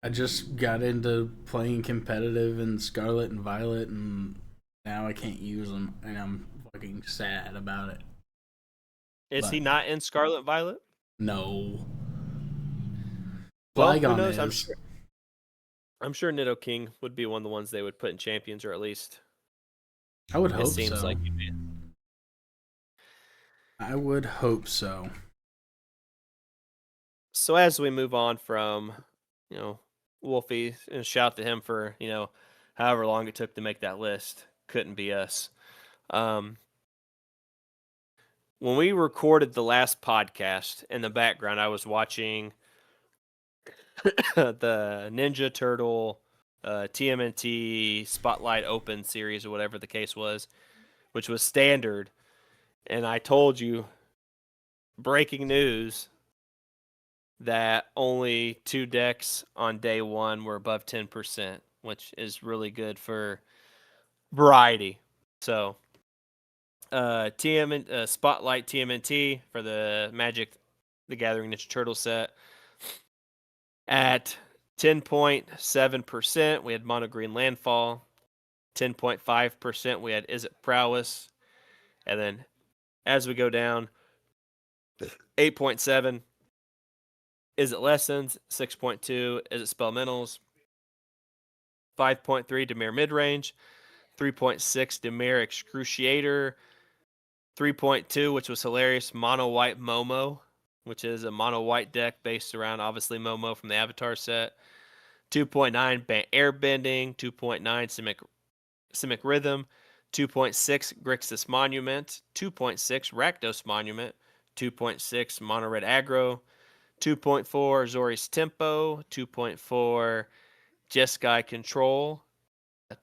I just got into playing competitive in Scarlet and Violet, and now I can't use them, and I'm fucking sad about it. Is But he not in Scarlet Violet? no. Well, who Flygon knows? is. I'm sure Nidoking would be one of the ones they would put in champions, or at least I would it hope seems so. like he'd be. I would hope so. So as we move on from, Wolfie, and shout to him for, however long it took to make that list. Couldn't be us. When we recorded the last podcast, in the background, I was watching the Ninja Turtle TMNT Spotlight Open series, or whatever the case was, which was standard. And I told you, breaking news, that only 2 decks on day 1 were above 10%, which is really good for variety. So, Spotlight TMNT for the Magic the Gathering Ninja Turtle set. At 10.7%, we had Mono Green Landfall. 10.5%, we had Is It Prowess. And then as we go down, 8.7, Is It Lessons? 6.2. Is It Spellmentals? 5.3. Dimir Midrange. 3.6. Dimir Excruciator. 3.2, which was hilarious, Mono White Momo, which is a mono white deck based around obviously Momo from the Avatar set. 2.9 Airbending, 2.9 Simic Rhythm, 2.6 Grixis Monument, 2.6 Rakdos Monument, 2.6 Mono Red Aggro, 2.4 Zori's Tempo, 2.4 Jeskai Control,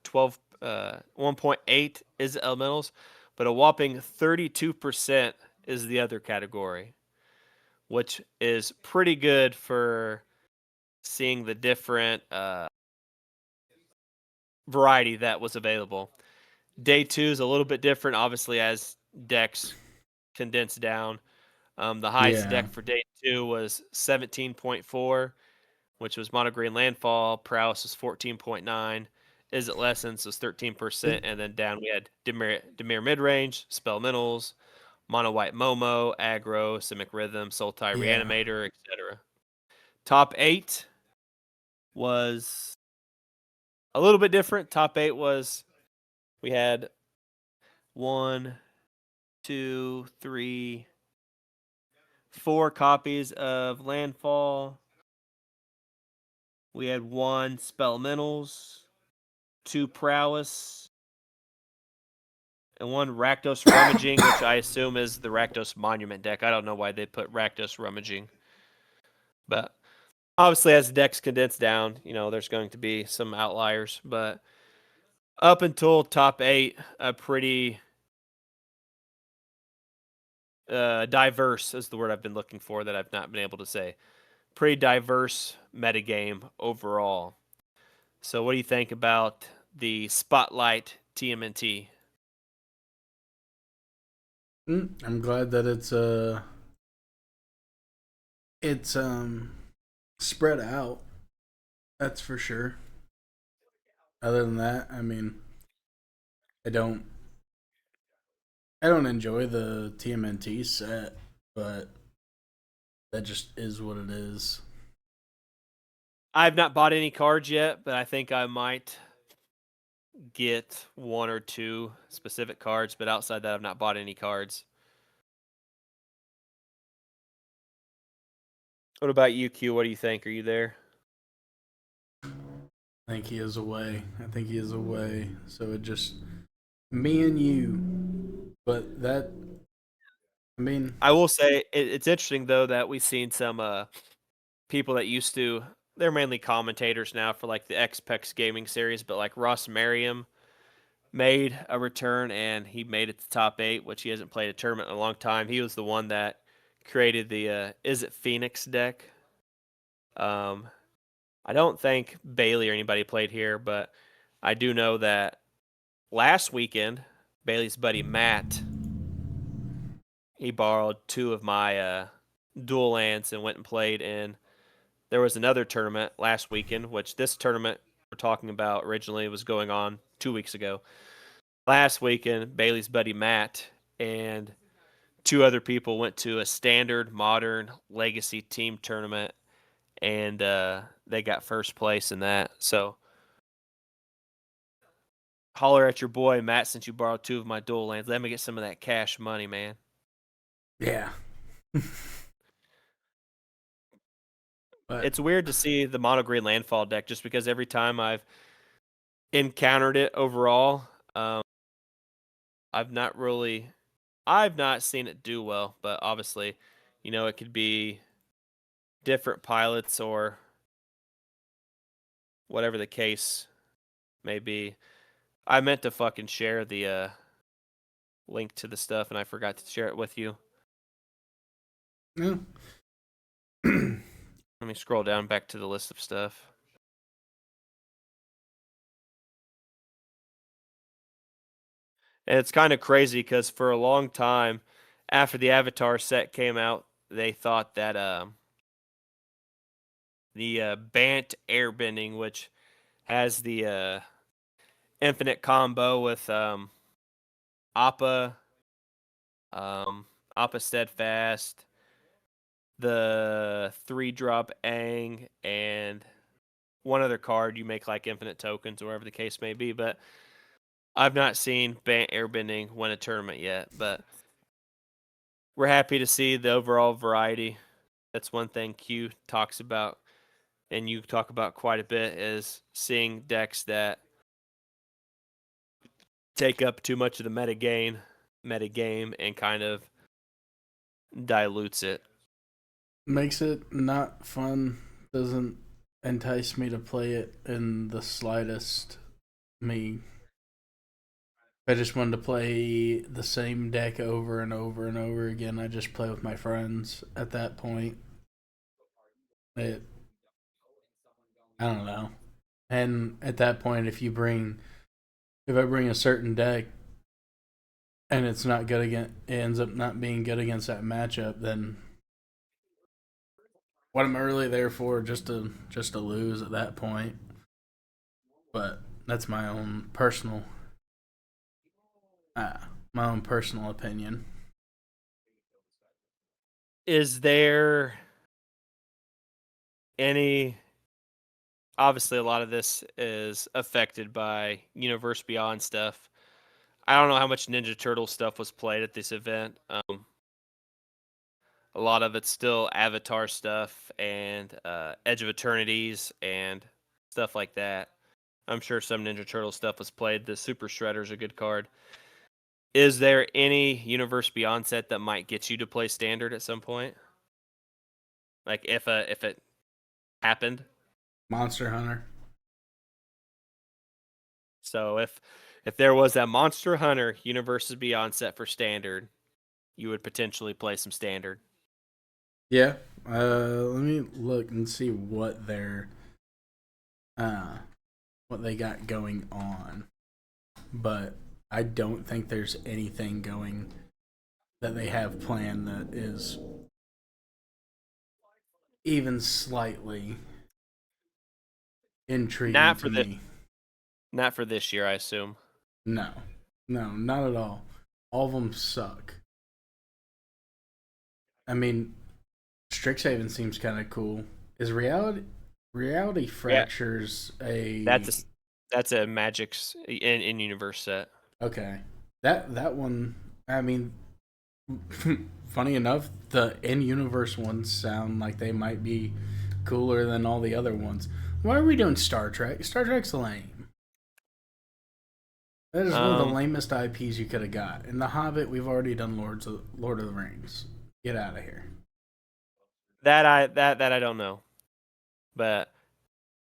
1.8 is Elementals, but a whopping 32% is the other category, which is pretty good for seeing the different variety that was available. Day 2 is a little bit different, obviously, as decks condensed down. The highest deck for day 2 was 17.4, which was Mono Green Landfall. Prowess was 14.9. Is It Lessons was 13%. And then down we had Dimir Midrange, Spellmentals, Mono White Momo, Aggro, Simic Rhythm, Sultai Reanimator, etc. Top 8 was a little bit different. Top 8 was we had 1, 2, 3, 4 copies of Landfall. We had 1 Spellmentals, 2 Prowess, and 1 Rakdos Rummaging, which I assume is the Rakdos Monument deck. I don't know why they put Rakdos Rummaging. But obviously, as the decks condense down, there's going to be some outliers. But up until top 8, a pretty diverse is the word I've been looking for that I've not been able to say. Pretty diverse metagame overall. So what do you think about the Spotlight TMNT? I'm glad that it's spread out. That's for sure. Other than that, I mean, I don't enjoy the TMNT set, but that just is what it is. I've not bought any cards yet, but I think I might get 1 or 2 specific cards, but outside that I've not bought any cards. What about you, Q? What do you think? Are you there? I think he is away. So it just me and you. But that, I mean, I will say it's interesting though that we've seen some people that used to, they're mainly commentators now for like the XPEX gaming series, but like Ross Merriam made a return and he made it to top 8, which he hasn't played a tournament in a long time. He was the one that created the Is It Phoenix deck. I don't think Bailey or anybody played here, but I do know that last weekend, Bailey's buddy Matt, he borrowed 2 of my dual lands and went and played in. There was another tournament last weekend, which this tournament we're talking about originally was going on 2 weeks ago. Last weekend, Bailey's buddy Matt and 2 other people went to a standard modern legacy team tournament, and they got first place in that. So holler at your boy Matt since you borrowed 2 of my dual lands. Let me get some of that cash money, man. yeah. But It's weird to see the mono green landfall deck just because every time I've encountered it overall, I've not seen it do well, but obviously, it could be different pilots or whatever the case may be. I meant to fucking share the link to the stuff and I forgot to share it with you. yeah. Let me scroll down back to the list of stuff. And it's kind of crazy because for a long time, after the Avatar set came out, they thought that the Bant Airbending, which has the infinite combo with Appa, Appa Steadfast, the a 3-drop Aang and one other card. You make like infinite tokens or whatever the case may be. But I've not seen Airbending win a tournament yet. But we're happy to see the overall variety. That's one thing Q talks about, and you talk about quite a bit, is seeing decks that take up too much of the metagame and kind of dilutes it. Makes it not fun. Doesn't entice me to play it in the slightest. Me, if I just wanted to play the same deck over and over and over again, I just play with my friends at that point. I don't know. And at that point, if I bring a certain deck and it's not good against, it ends up not being good against that matchup, then what am I really there for? Just to lose at that point. But that's my own personal opinion. Is there any? Obviously, a lot of this is affected by Universe Beyond stuff. I don't know how much Ninja Turtle stuff was played at this event. A lot of it's still Avatar stuff and Edge of Eternities and stuff like that. I'm sure some Ninja Turtle stuff was played. The Super Shredder's a good card. Is there any Universe Beyond set that might get you to play Standard at some point? Like if it happened? Monster Hunter. So if there was that Monster Hunter Universes Beyond set for Standard, you would potentially play some Standard. Yeah. Let me look and see what what they got going on. But I don't think there's anything going that they have planned that is even slightly intriguing to me. Not for this year, I assume. No, not at all. All of them suck. I mean, Strixhaven seems kind of cool. Is Reality Fractures a? That's a Magic's in universe set. Okay, that one. I mean, funny enough, the in-universe ones sound like they might be cooler than all the other ones. Why are we doing Star Trek? Star Trek's lame. That is one of the lamest IPs you could have got. In The Hobbit, we've already done Lord of the Rings. Get out of here. That I don't know. But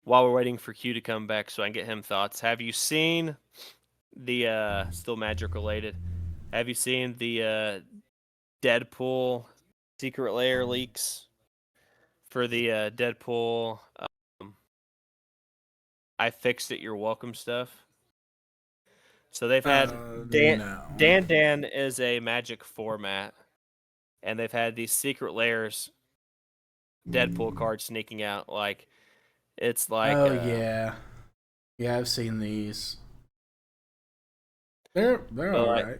while we're waiting for Q to come back so I can get him thoughts, have you seen the still Magic related? Have you seen the Deadpool secret layer leaks for the Deadpool I fixed it, you're welcome stuff? So they've had Dan is a Magic format, and they've had these secret layers Deadpool cards sneaking out. Like it's like yeah, I've seen these. They're all right.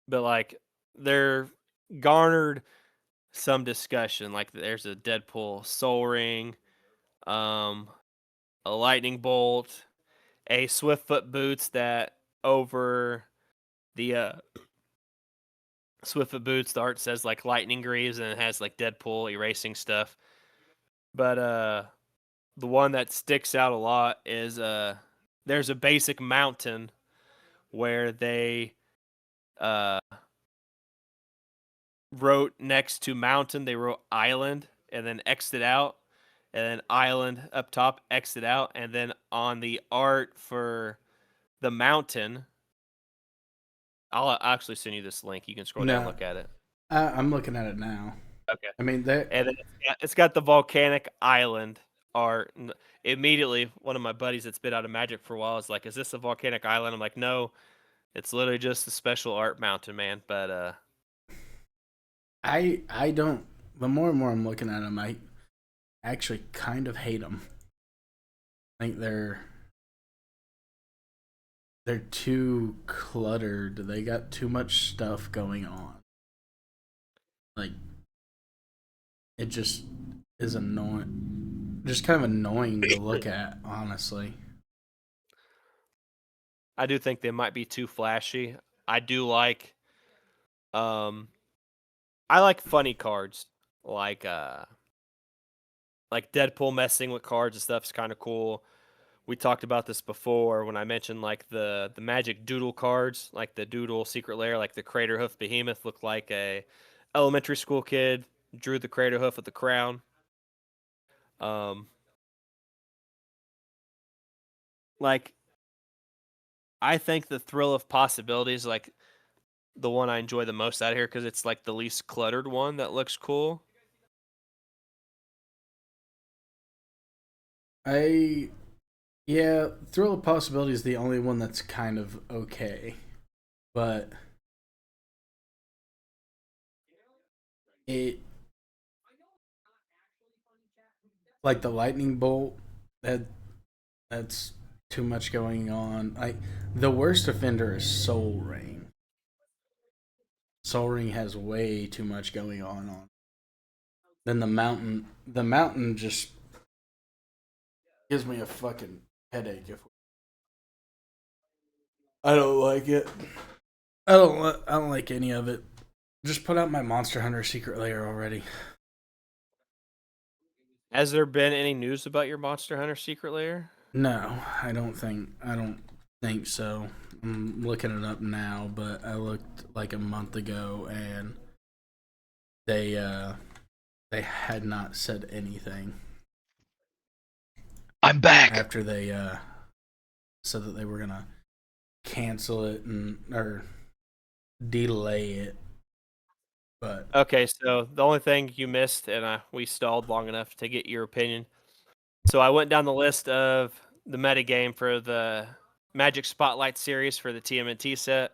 But like they're garnered some discussion. Like there's a Deadpool Soul Ring, a Lightning Bolt, a Swiftfoot Boots that over the Swiftfoot Boots, the art says like Lightning Greaves and it has like Deadpool erasing stuff. But the one that sticks out a lot is there's a basic mountain where they wrote next to mountain, they wrote island and then X'd it out, and then island up top, X'd it out, and then on the art for the mountain, I'll actually send you this link. You can scroll down and look at it. I'm looking at it now. Okay. I mean, and then it's got the volcanic island art. And immediately, one of my buddies that's been out of Magic for a while is like, "Is this a volcanic island?" I'm like, "No, it's literally just a special art mountain, man." But I don't. The more and more I'm looking at them, I actually kind of hate them. I think they're too cluttered. They got too much stuff going on. Like it just is annoying. Just kind of annoying to look at, honestly. I do think they might be too flashy. I do um I like funny cards. Like like Deadpool messing with cards and stuff is kind of cool. We talked about this before when I mentioned like the Magic Doodle cards, like the Doodle Secret Lair, like the Crater Hoof Behemoth looked like a elementary school kid drew the Crater Hoof with the crown. Um, like I think the Thrill of Possibilities, like the one I enjoy the most out of here because it's like the least cluttered one that looks cool. Yeah, Thrill of Possibility is the only one that's kind of okay. But it, like the lightning bolt, that's too much going on. Like the worst offender is Soul Ring. Soul Ring has way too much going on. Then the mountain just gives me a fucking headache. If I don't like it, I don't like any of it. Just put out my Monster Hunter Secret Lair already. Has there been any news about your Monster Hunter Secret Lair? No, I don't think so. I'm looking it up now, but I looked like a month ago and they had not said anything I'm back. after they said that they were gonna cancel it and or delay it. But Okay, so the only thing you missed, and we stalled long enough to get your opinion. So I went down the list of the metagame for the Magic Spotlight series for the TMNT set,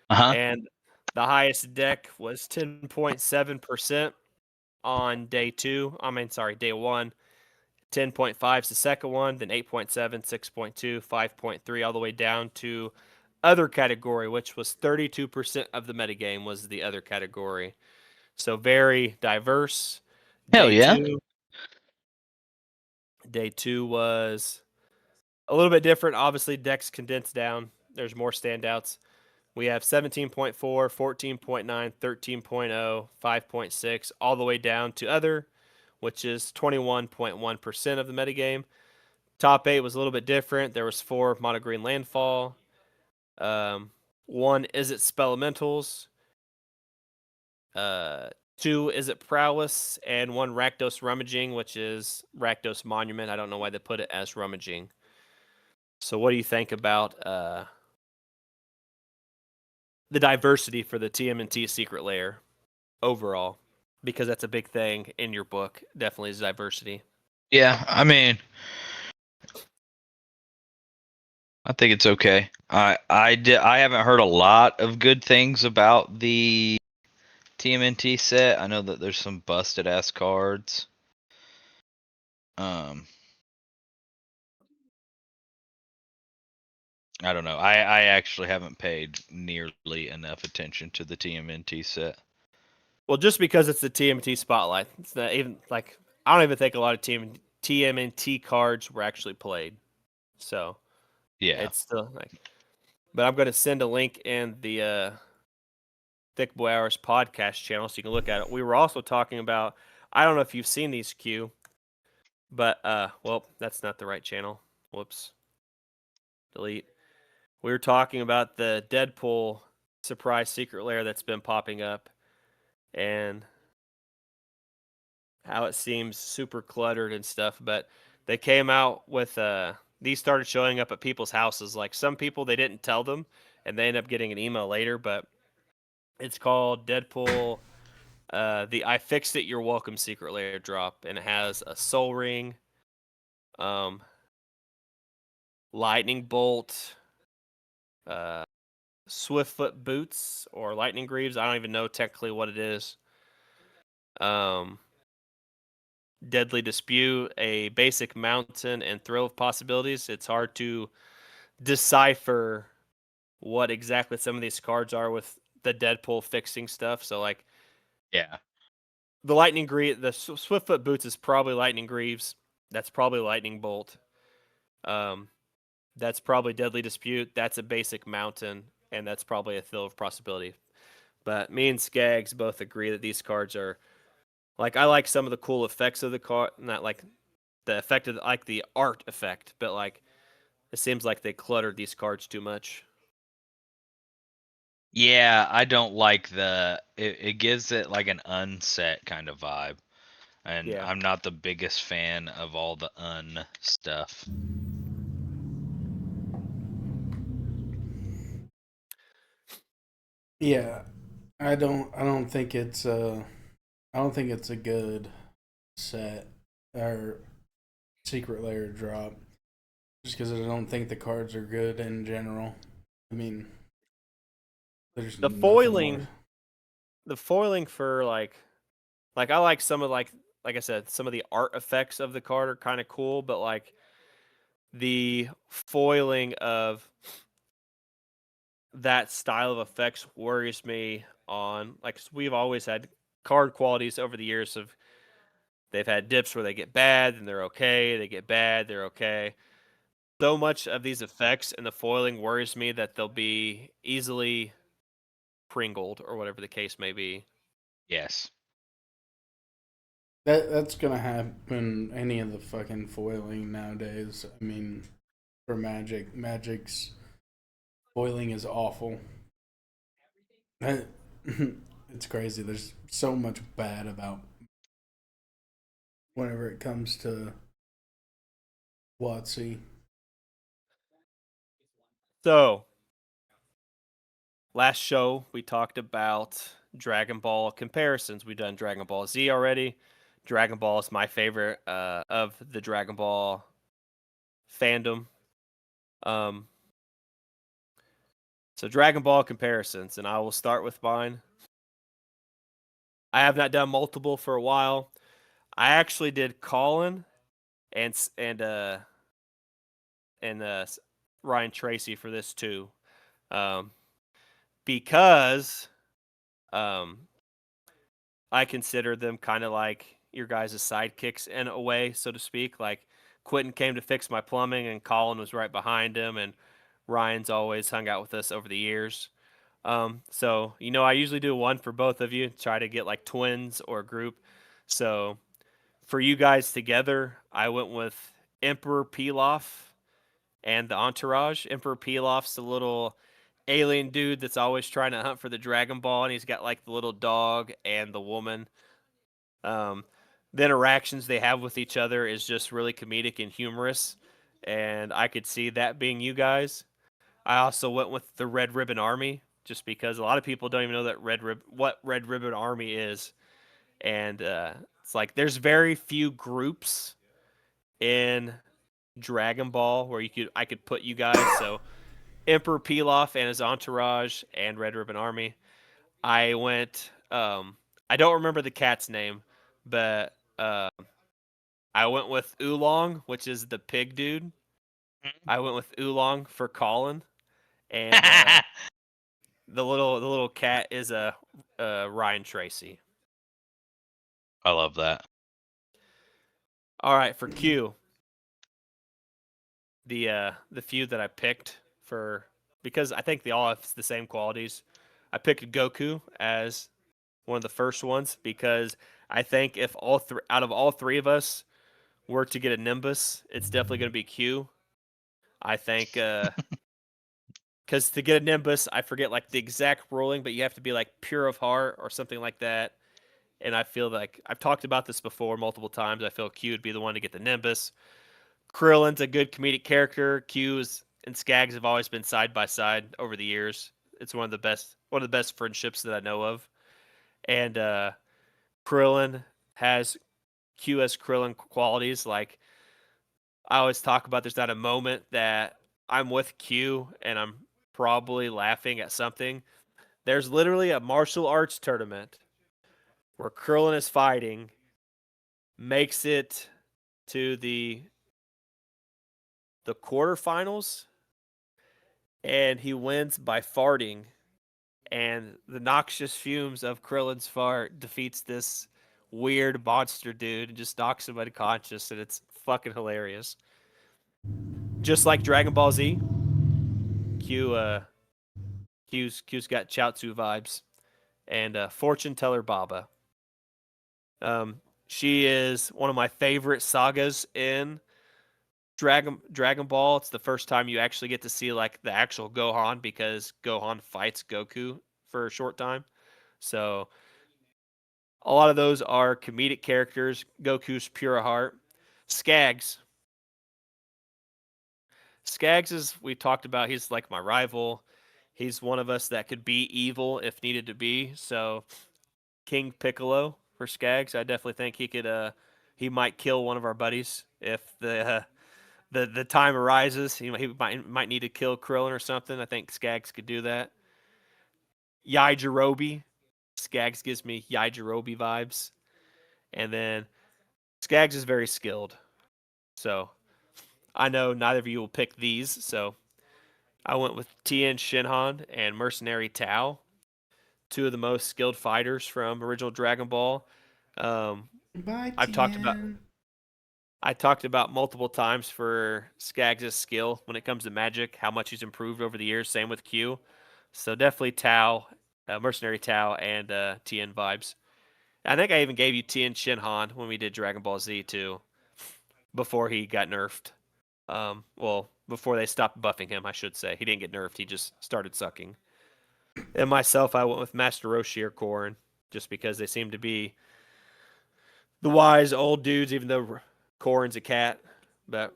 Uh-huh. and the highest deck was 10.7% on day 2. Day 1. 10.5 is the second one, then 8.7, 6.2, 5.3, all the way down to other category, which was 32% of the metagame was the other category. So very diverse. Hell Day yeah. two. Day 2 was a little bit different. Obviously, decks condensed down. There's more standouts. We have 17.4, 14.9, 13.0, 5.6, all the way down to other, which is 21.1% of the metagame. Top 8 was a little bit different. There was 4 Mono Green Landfall. 1 Is It Spelementals. 2 Is It Prowess, and 1 Rakdos Rummaging, which is Rakdos Monument. I don't know why they put it as Rummaging. So what do you think about the diversity for the TMNT Secret Lair overall? Because that's a big thing in your book, definitely is diversity. Yeah, I mean, I think it's okay. I haven't heard a lot of good things about the TMNT set. I know that there's some busted ass cards. I don't know. I actually haven't paid nearly enough attention to the TMNT set. Well, just because it's the TMNT Spotlight, it's not even like I don't even think a lot of TMNT cards were actually played. So Yeah. it's still like, but I'm going to send a link in the Thicc Boi Hours podcast channel so you can look at it. We were also talking about, I don't know if you've seen these, Q, but well, that's not the right channel. Whoops. Delete. We were talking about the Deadpool surprise secret lair that's been popping up and how it seems super cluttered and stuff, but they came out with these started showing up at people's houses. Like some people they didn't tell them and they end up getting an email later, but it's called Deadpool the I Fixed It You're Welcome secret lair drop, and it has a soul ring, um lightning bolt, uh Swiftfoot boots or lightning greaves. I don't even know technically what it is. Um, Deadly Dispute, a basic mountain, and Thrill of Possibilities. It's hard to decipher what exactly some of these cards are with the Deadpool fixing stuff. So like, Yeah. the Lightning Greave, the Swiftfoot Boots is probably Lightning Greaves. That's probably Lightning Bolt. That's probably Deadly Dispute. That's a basic Mountain, and that's probably a Thrill of Possibility. But me and Skaggs both agree that these cards are like I like some of the cool effects of the card, not like the effect of like the art effect, but like it seems like they cluttered these cards too much. Yeah, I don't like it gives it like an unset kind of vibe. And Yeah. I'm not the biggest fan of all the stuff. Yeah, I don't think it's I don't think it's a good set or secret layer drop. Just because I don't think the cards are good in general. I mean, there's The nothing more. foiling for like I like some of like I said, some of the art effects of the card are kind of cool, but like the foiling of that style of effects worries me on like we've always had card qualities over the years of they've had dips where they get bad and they're okay, they get bad, they're okay. So much of these effects and the foiling worries me that they'll be easily pringled or whatever the case may be. Yes. That's gonna happen any of the fucking foiling nowadays. I mean, for Magic, Magic's foiling is awful. It's crazy. There's so much bad about whenever it comes to WotC. So, last show we talked about Dragon Ball comparisons. We've done Dragon Ball Z already. Dragon Ball is my favorite of the Dragon Ball fandom. Um, so Dragon Ball comparisons, and I will start with mine. I have not done multiple for a while. I actually did Colin and and Ryan Tracy for this too, um, because um, I consider them kind of like your guys' sidekicks in a way, so to speak. Like Quentin came to fix my plumbing, and Colin was right behind him, and Ryan's always hung out with us over the years. So I usually do one for both of you, try to get like twins or a group. So for you guys together, I went with Emperor Pilaf and the Entourage. Emperor Pilaf's the little alien dude that's always trying to hunt for the Dragon Ball, and he's got like the little dog and the woman. Um, the interactions they have with each other is just really comedic and humorous, and I could see that being you guys. I also went with the Red Ribbon Army just because a lot of people don't even know that what Red Ribbon Army is, and it's like there's very few groups in Dragon Ball where I could put you guys. So Emperor Pilaf and his entourage and Red Ribbon Army. I went. I don't remember the cat's name, but I went with Oolong, which is the pig dude. I went with Oolong for Colin, and the little cat is a Ryan Tracy. I love that. All right, for Q, the few that I picked for because I think they all have the same qualities. I picked Goku as one of the first ones because I think if all three out of all three of us were to get a Nimbus, it's definitely going to be Q. I think because to get a Nimbus, I forget like the exact ruling, but you have to be like pure of heart or something like that. And I feel like I've talked about this before multiple times. I feel Q would be the one to get the Nimbus. Krillin's a good comedic character. And Skaggs have always been side by side over the years. It's one of the best friendships that I know of. And Krillin has QS Krillin qualities. Like I always talk about, there's not a moment that I'm with Q and I'm probably laughing at something. There's literally a martial arts tournament where Krillin is fighting, makes it to the quarterfinals, and he wins by farting. And the noxious fumes of Krillin's fart defeats this weird monster dude and just knocks him unconscious, and it's fucking hilarious. Just like Dragon Ball Z, Q's got Chaozu vibes, and Fortune Teller Baba. She is one of my favorite sagas in Dragon Ball. It's the first time you actually get to see like the actual Gohan because Gohan fights Goku for a short time. So a lot of those are comedic characters. Goku's pure heart. Skaggs. Skaggs is we talked about. He's like my rival. He's one of us that could be evil if needed to be. So King Piccolo for Skaggs. I definitely think he could. He might kill one of our buddies if the time arises. He might need to kill Krillin or something. I think Skaggs could do that. Yajirobe. Skaggs gives me Yajirobe vibes. And then Skaggs is very skilled. So I know neither of you will pick these. So I went with Tien Shinhan and Mercenary Tao, two of the most skilled fighters from original Dragon Ball. Bye, I've talked about Tien. I talked about multiple times for Skaggs' skill when it comes to magic, how much he's improved over the years. Same with Q. So definitely Tao, Mercenary Tao, and Tien vibes. I think I even gave you Tien Shinhan when we did Dragon Ball Z too, before he got nerfed. Well, before they stopped buffing him, I should say. He didn't get nerfed; he just started sucking. And myself, I went with Master Roshi or Korin, just because they seem to be the wise old dudes, even though Korin's a cat. But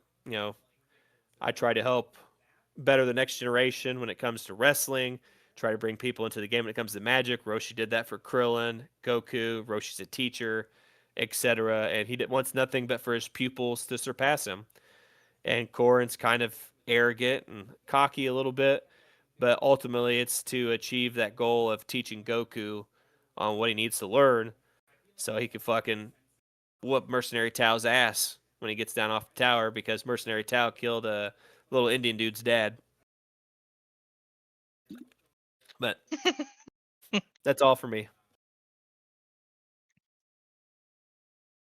I try to help better the next generation when it comes to wrestling. Try to bring people into the game when it comes to magic. Roshi did that for Krillin, Goku. Roshi's a teacher, etc. And he wants nothing but for his pupils to surpass him. And Korin's kind of arrogant and cocky a little bit, but ultimately it's to achieve that goal of teaching Goku on what he needs to learn so he can fucking whoop Mercenary Tao's ass when he gets down off the tower because Mercenary Tao killed a little Indian dude's dad. But that's all for me.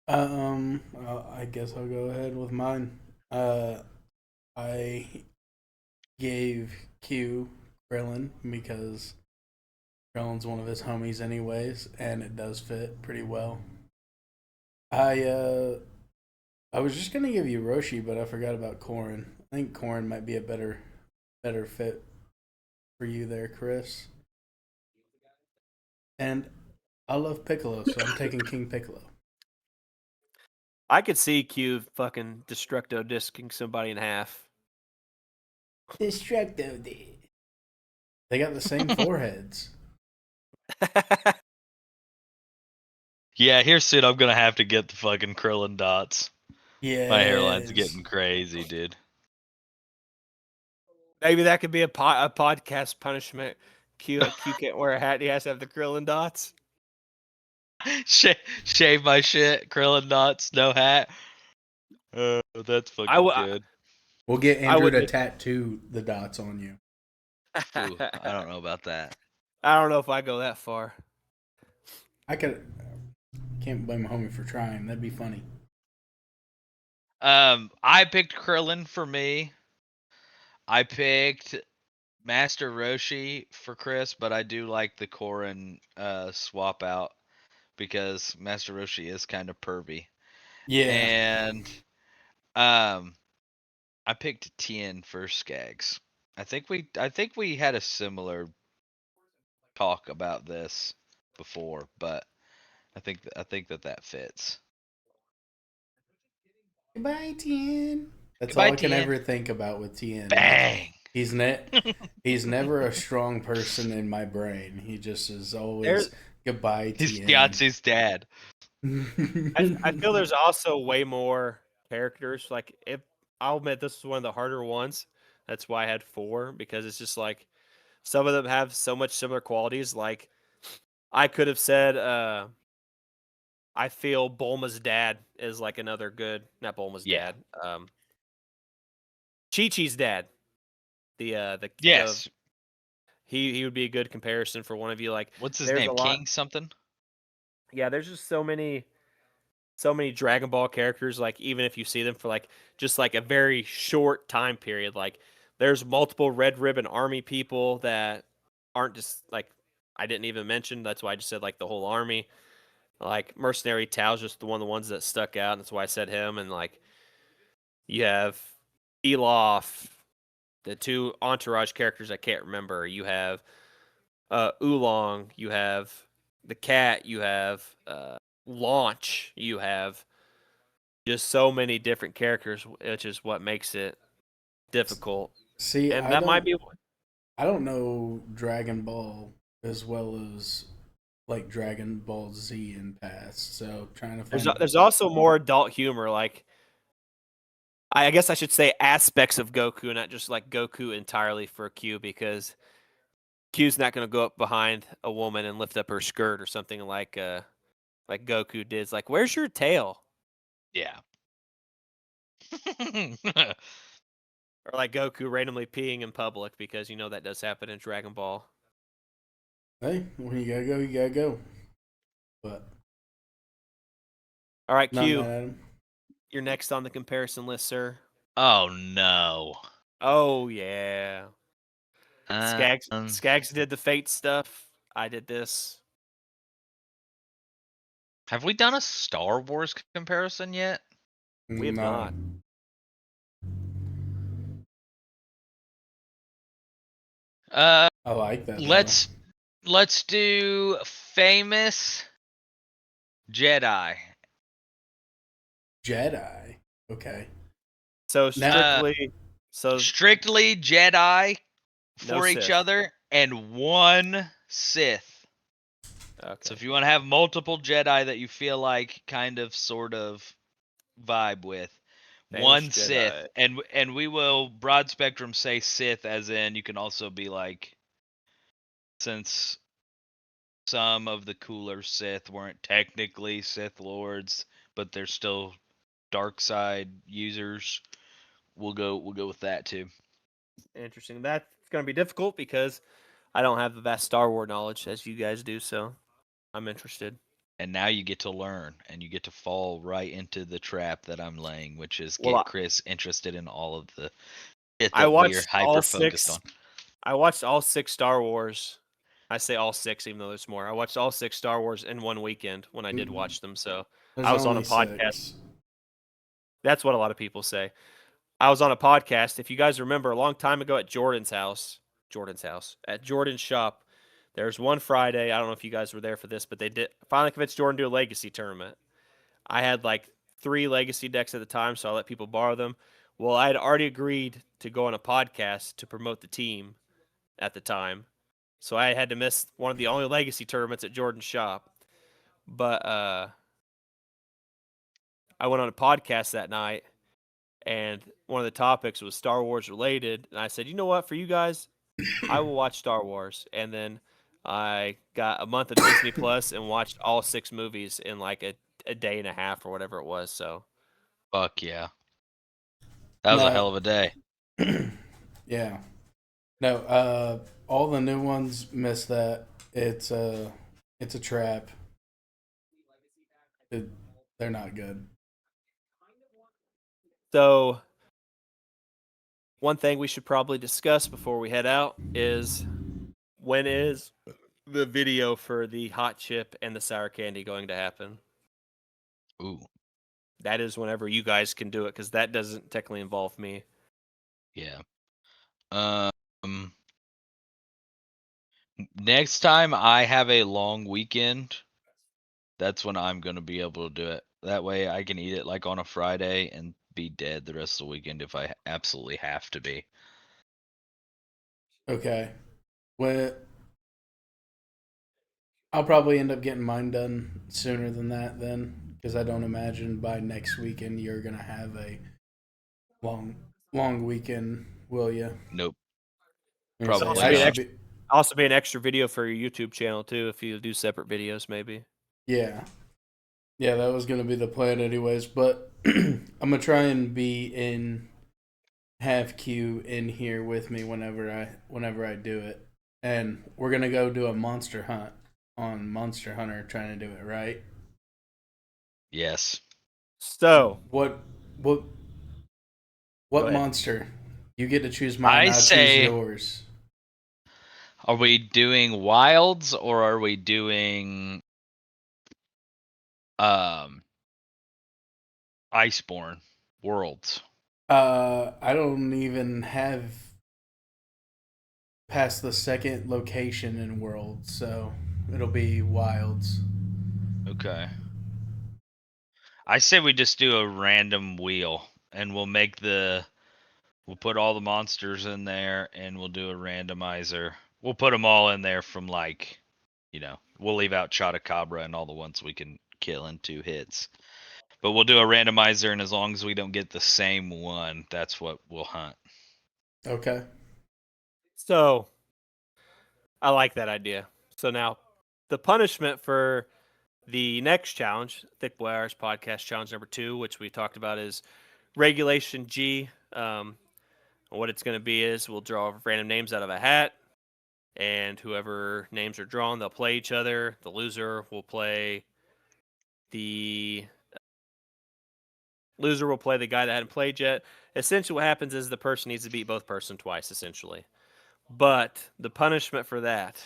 I guess I'll go ahead with mine. I gave Q Krillin because Krillin's one of his homies, anyways, and it does fit pretty well. I was just gonna give you Roshi, but I forgot about Korin. I think Korin might be a better fit for you there, Chris. And I love Piccolo, so I'm taking King Piccolo. I could see Q fucking Destructo disking somebody in half. Destructo. They got the same foreheads. Yeah, here soon I'm gonna have to get the fucking Krillin dots. Yeah. My hairline's getting crazy, dude. Maybe that could be a podcast punishment. Q can't wear a hat. He has to have the Krillin dots. Shave my shit, Krillin dots, no hat. That's fucking good. We'll get Andrew to tattoo the dots on you. Ooh, I don't know about that. I don't know if I go that far. Can't blame a homie for trying. That'd be funny. I picked Krillin for me. I picked Master Roshi for Chris, but I do like the Korin swap out because Master Roshi is kind of pervy. Yeah. And I picked Tien for Skaggs. I think we had a similar talk about this before, but I think that fits. Goodbye, Tien. That's Goodbye, all I can Tien. ever think about with Tien. Bang. He's never a strong person in my brain. He just is always goodbye, Tien. He's Yahtzee dad. I feel there's also way more characters. Like, if I'll admit this is one of the harder ones. That's why I had 4 because it's just like some of them have so much similar qualities. Like, I could have said, I feel Bulma's dad is like another good, not Bulma's dad. Chi-Chi's dad. Yes. He would be a good comparison for one of you. Like, what's his there's name? a lot. King something? Yeah, there's just so many so many Dragon Ball characters, like even if you see them for like just like a very short time period, like there's multiple Red Ribbon Army people that aren't just like I didn't even mention. That's why I just said like the whole army. Like Mercenary Tao's just the one of the ones that stuck out. That's why I said him. And like you have Elof, the two entourage characters I can't remember. You have Oolong. You have the cat. You have Launch. You have just so many different characters, which is what makes it difficult. See, And that might be I don't know Dragon Ball as well as like Dragon Ball Z in past. So trying to find there's also more adult humor. Like I guess I should say aspects of Goku, not just like Goku entirely for Q, because Q's not going to go up behind a woman and lift up her skirt or something like Goku did. It's like, where's your tail? Yeah. Or like Goku randomly peeing in public, because you know that does happen in Dragon Ball. Hey, when you gotta go, you gotta go. But All right, not Q, mad at him. you're next on the comparison list, sir. Oh no. Oh yeah. Skags Um, Skags did the Fate stuff. I did this. have we done a Star Wars comparison yet? We have No. not. Uh, I like that. let's do famous Jedi. Jedi. Okay. So Now- strictly Jedi No for each Sith. other and one Sith. Okay. So if you want to have multiple Jedi that you feel like kind of sort of vibe with, Famous one Jedi. Sith, and we will broad spectrum say Sith as in you can also be like, since some of the cooler Sith weren't technically Sith lords, but they're still dark side users. We'll go with that too. Interesting. That's going to be difficult because I don't have the vast Star Wars knowledge as you guys do, so I'm interested. And now you get to learn, and you get to fall right into the trap that I'm laying, which is Well, get Chris interested in all of the shit I that we're watched all hyper focused 6. on. I watched all 6 Star Wars. I say all 6, even though there's more. I watched all 6 Star Wars in one weekend when I did watch them. So There's I was on a only podcast. 6. That's what a lot of people say. I was on a podcast. If you guys remember, a long time ago at Jordan's house, at Jordan's shop, there's one Friday. I don't know if you guys were there for this, but they did finally convinced Jordan to do a legacy tournament. I had like 3 legacy decks at the time, so I let people borrow them. Well, I had already agreed to go on a podcast to promote the team at the time. So I had to miss one of the only legacy tournaments at Jordan's shop. But I went on a podcast that night, and one of the topics was Star Wars related. And I said, you know what, for you guys, I will watch Star Wars. And then I got a month of Disney Plus and watched all 6 movies in like a day and a half or whatever it was. So Fuck yeah. That was a hell of a day. Yeah. No, all the new ones miss that. It's a trap. They're not good. So one thing we should probably discuss before we head out is, when is the video for the hot chip and the sour candy going to happen? Ooh. That is whenever you guys can do it, because that doesn't technically involve me. Yeah. Next time I have a long weekend, that's when I'm gonna be able to do it. That way I can eat it like on a Friday and be dead the rest of the weekend if I absolutely have to be. Okay. Well, I'll probably end up getting mine done sooner than that then, because I don't imagine by next weekend you're gonna have a long weekend, will you? Nope. It's Probably also be an not. extra, also be an extra video for your YouTube channel too, if you do separate videos, maybe. Yeah. Yeah, that was gonna be the plan anyways, but I'm gonna try and have Q in here with me whenever I do it. And we're gonna go do a monster hunt on Monster Hunter, trying to do it right. Yes. So What Go ahead. monster? You get to choose mine. I I'll choose say, yours. are we doing wilds or are we doing Iceborne worlds? I don't even have past the second location in world, so it'll be wilds. Okay. I say we just do a random wheel and we'll put all the monsters in there and we'll do a randomizer. We'll put them all in there from like, we'll leave out Chotacabra and all the ones we can kill in 2 hits. But we'll do a randomizer, and as long as we don't get the same one, that's what we'll hunt. Okay. So I like that idea. So now the punishment for the next challenge, Thicc Boi podcast challenge number 2, which we talked about, is Regulation G. What it's going to be is we'll draw random names out of a hat, and whoever names are drawn, they'll play each other. The loser will play the guy that hadn't played yet. Essentially, what happens is the person needs to beat both person twice, essentially. But the punishment for that,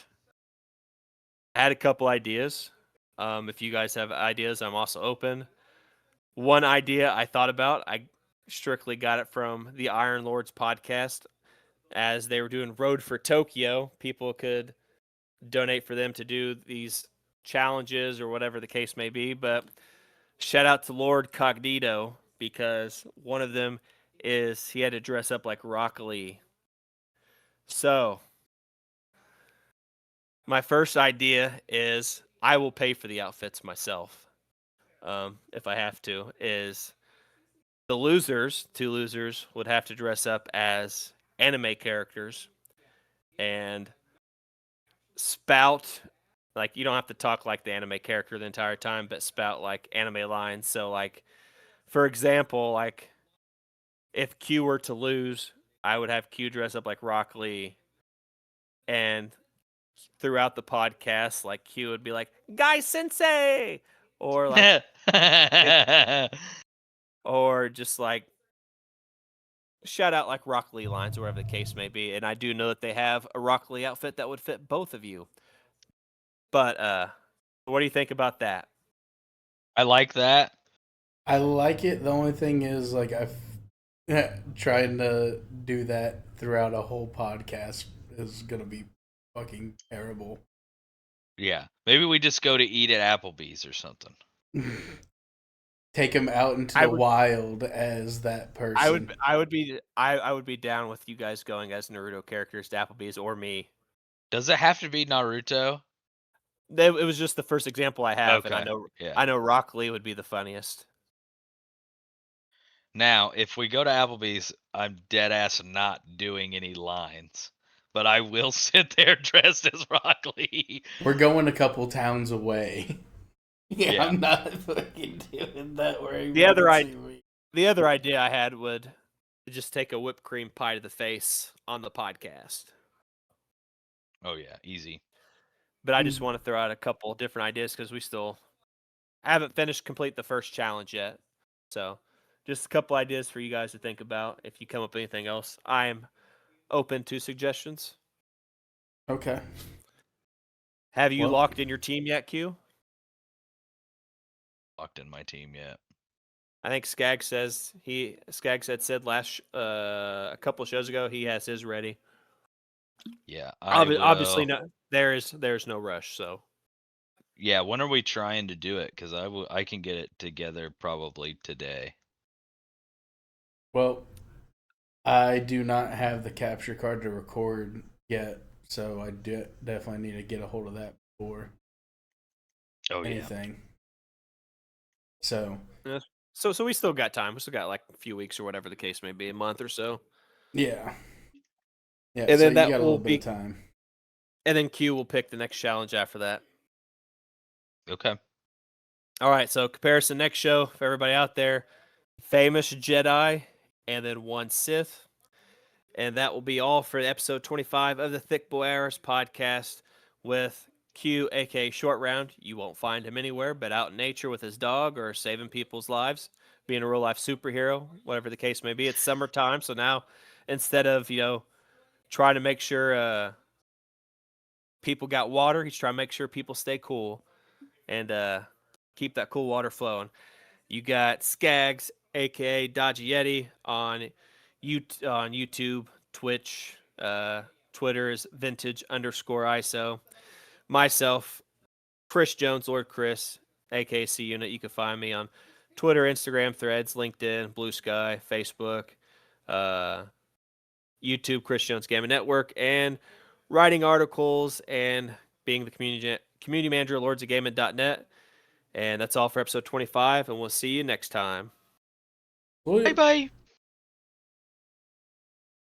I had a couple ideas. If you guys have ideas, I'm also open. One idea I thought about, I strictly got it from the Iron Lords podcast. As they were doing Road for Tokyo, people could donate for them to do these challenges or whatever the case may be. But shout out to Lord Cognito, because one of them is he had to dress up like Rock Lee. So my first idea is I will pay for the outfits myself, if I have to. Is the losers, 2 losers, would have to dress up as anime characters and spout, like, you don't have to talk like the anime character the entire time, but spout like anime lines. So, like, for example, like if Q were to lose, I would have Q dress up like Rock Lee, and throughout the podcast, like Q would be like, "Guy Sensei," or like, or just like shout out like Rock Lee lines, or whatever the case may be. And I do know that they have a Rock Lee outfit that would fit both of you. But what do you think about that? I like that. I like it. The only thing is, like, I've trying to do that throughout a whole podcast is gonna be fucking terrible. Yeah. Maybe we just go to eat at Applebee's or something. Take him out into I the would- wild as that person. I would be down with you guys going as Naruto characters to Applebee's, or me. Does it have to be Naruto? It was just the first example I have, and Okay. Yeah. I know Rock Lee would be the funniest. Now, if we go to Applebee's, I'm dead ass not doing any lines, but I will sit there dressed as Rock Lee. We're going a couple towns away. Yeah. I'm not fucking doing that where you The other can I- see me. The other idea I had would just take a whipped cream pie to the face on the podcast. Oh yeah, easy. But I just want to throw out a couple different ideas because we still haven't finished complete the first challenge yet. So just a couple ideas for you guys to think about. If you come up with anything else, I'm open to suggestions. Okay. Have you Well- locked in your team yet, Q? Locked in my team yet. I think Skag said last a couple shows ago he has his ready. Yeah, Obviously, no. There's no rush. So Yeah, when are we trying to do it? Because I can get it together probably today. Well, I do not have the capture card to record yet, so I definitely need to get a hold of that before Oh yeah. anything. So So we still got time. We still got like a few weeks or whatever the case may be, a month or so. yeah, And so then you that got a will little bit of time. And then Q will pick the next challenge after that. Okay. All right, so comparison next show for everybody out there: famous Jedi, and then 1 Sith. And that will be all for episode 25 of the Thicc Boi podcast with Q, aka Short Round. You won't find him anywhere but out in nature with his dog or saving people's lives, being a real life superhero, whatever the case may be. It's summertime, so now instead of trying to make sure people got water, he's trying to make sure people stay cool and keep that cool water flowing. You got Skags, aka Dodgy Yeti, on YouTube, Twitch, Twitter is vintage_ISO. Myself, Chris Jones, Lord Chris, aka C Unit. You can find me on Twitter, Instagram, Threads, LinkedIn, Blue Sky, Facebook, YouTube, Chris Jones Gaming Network, and writing articles and being the community manager at lordsofgaming.net. And that's all for episode 25, and we'll see you next time. Sweet. Bye bye.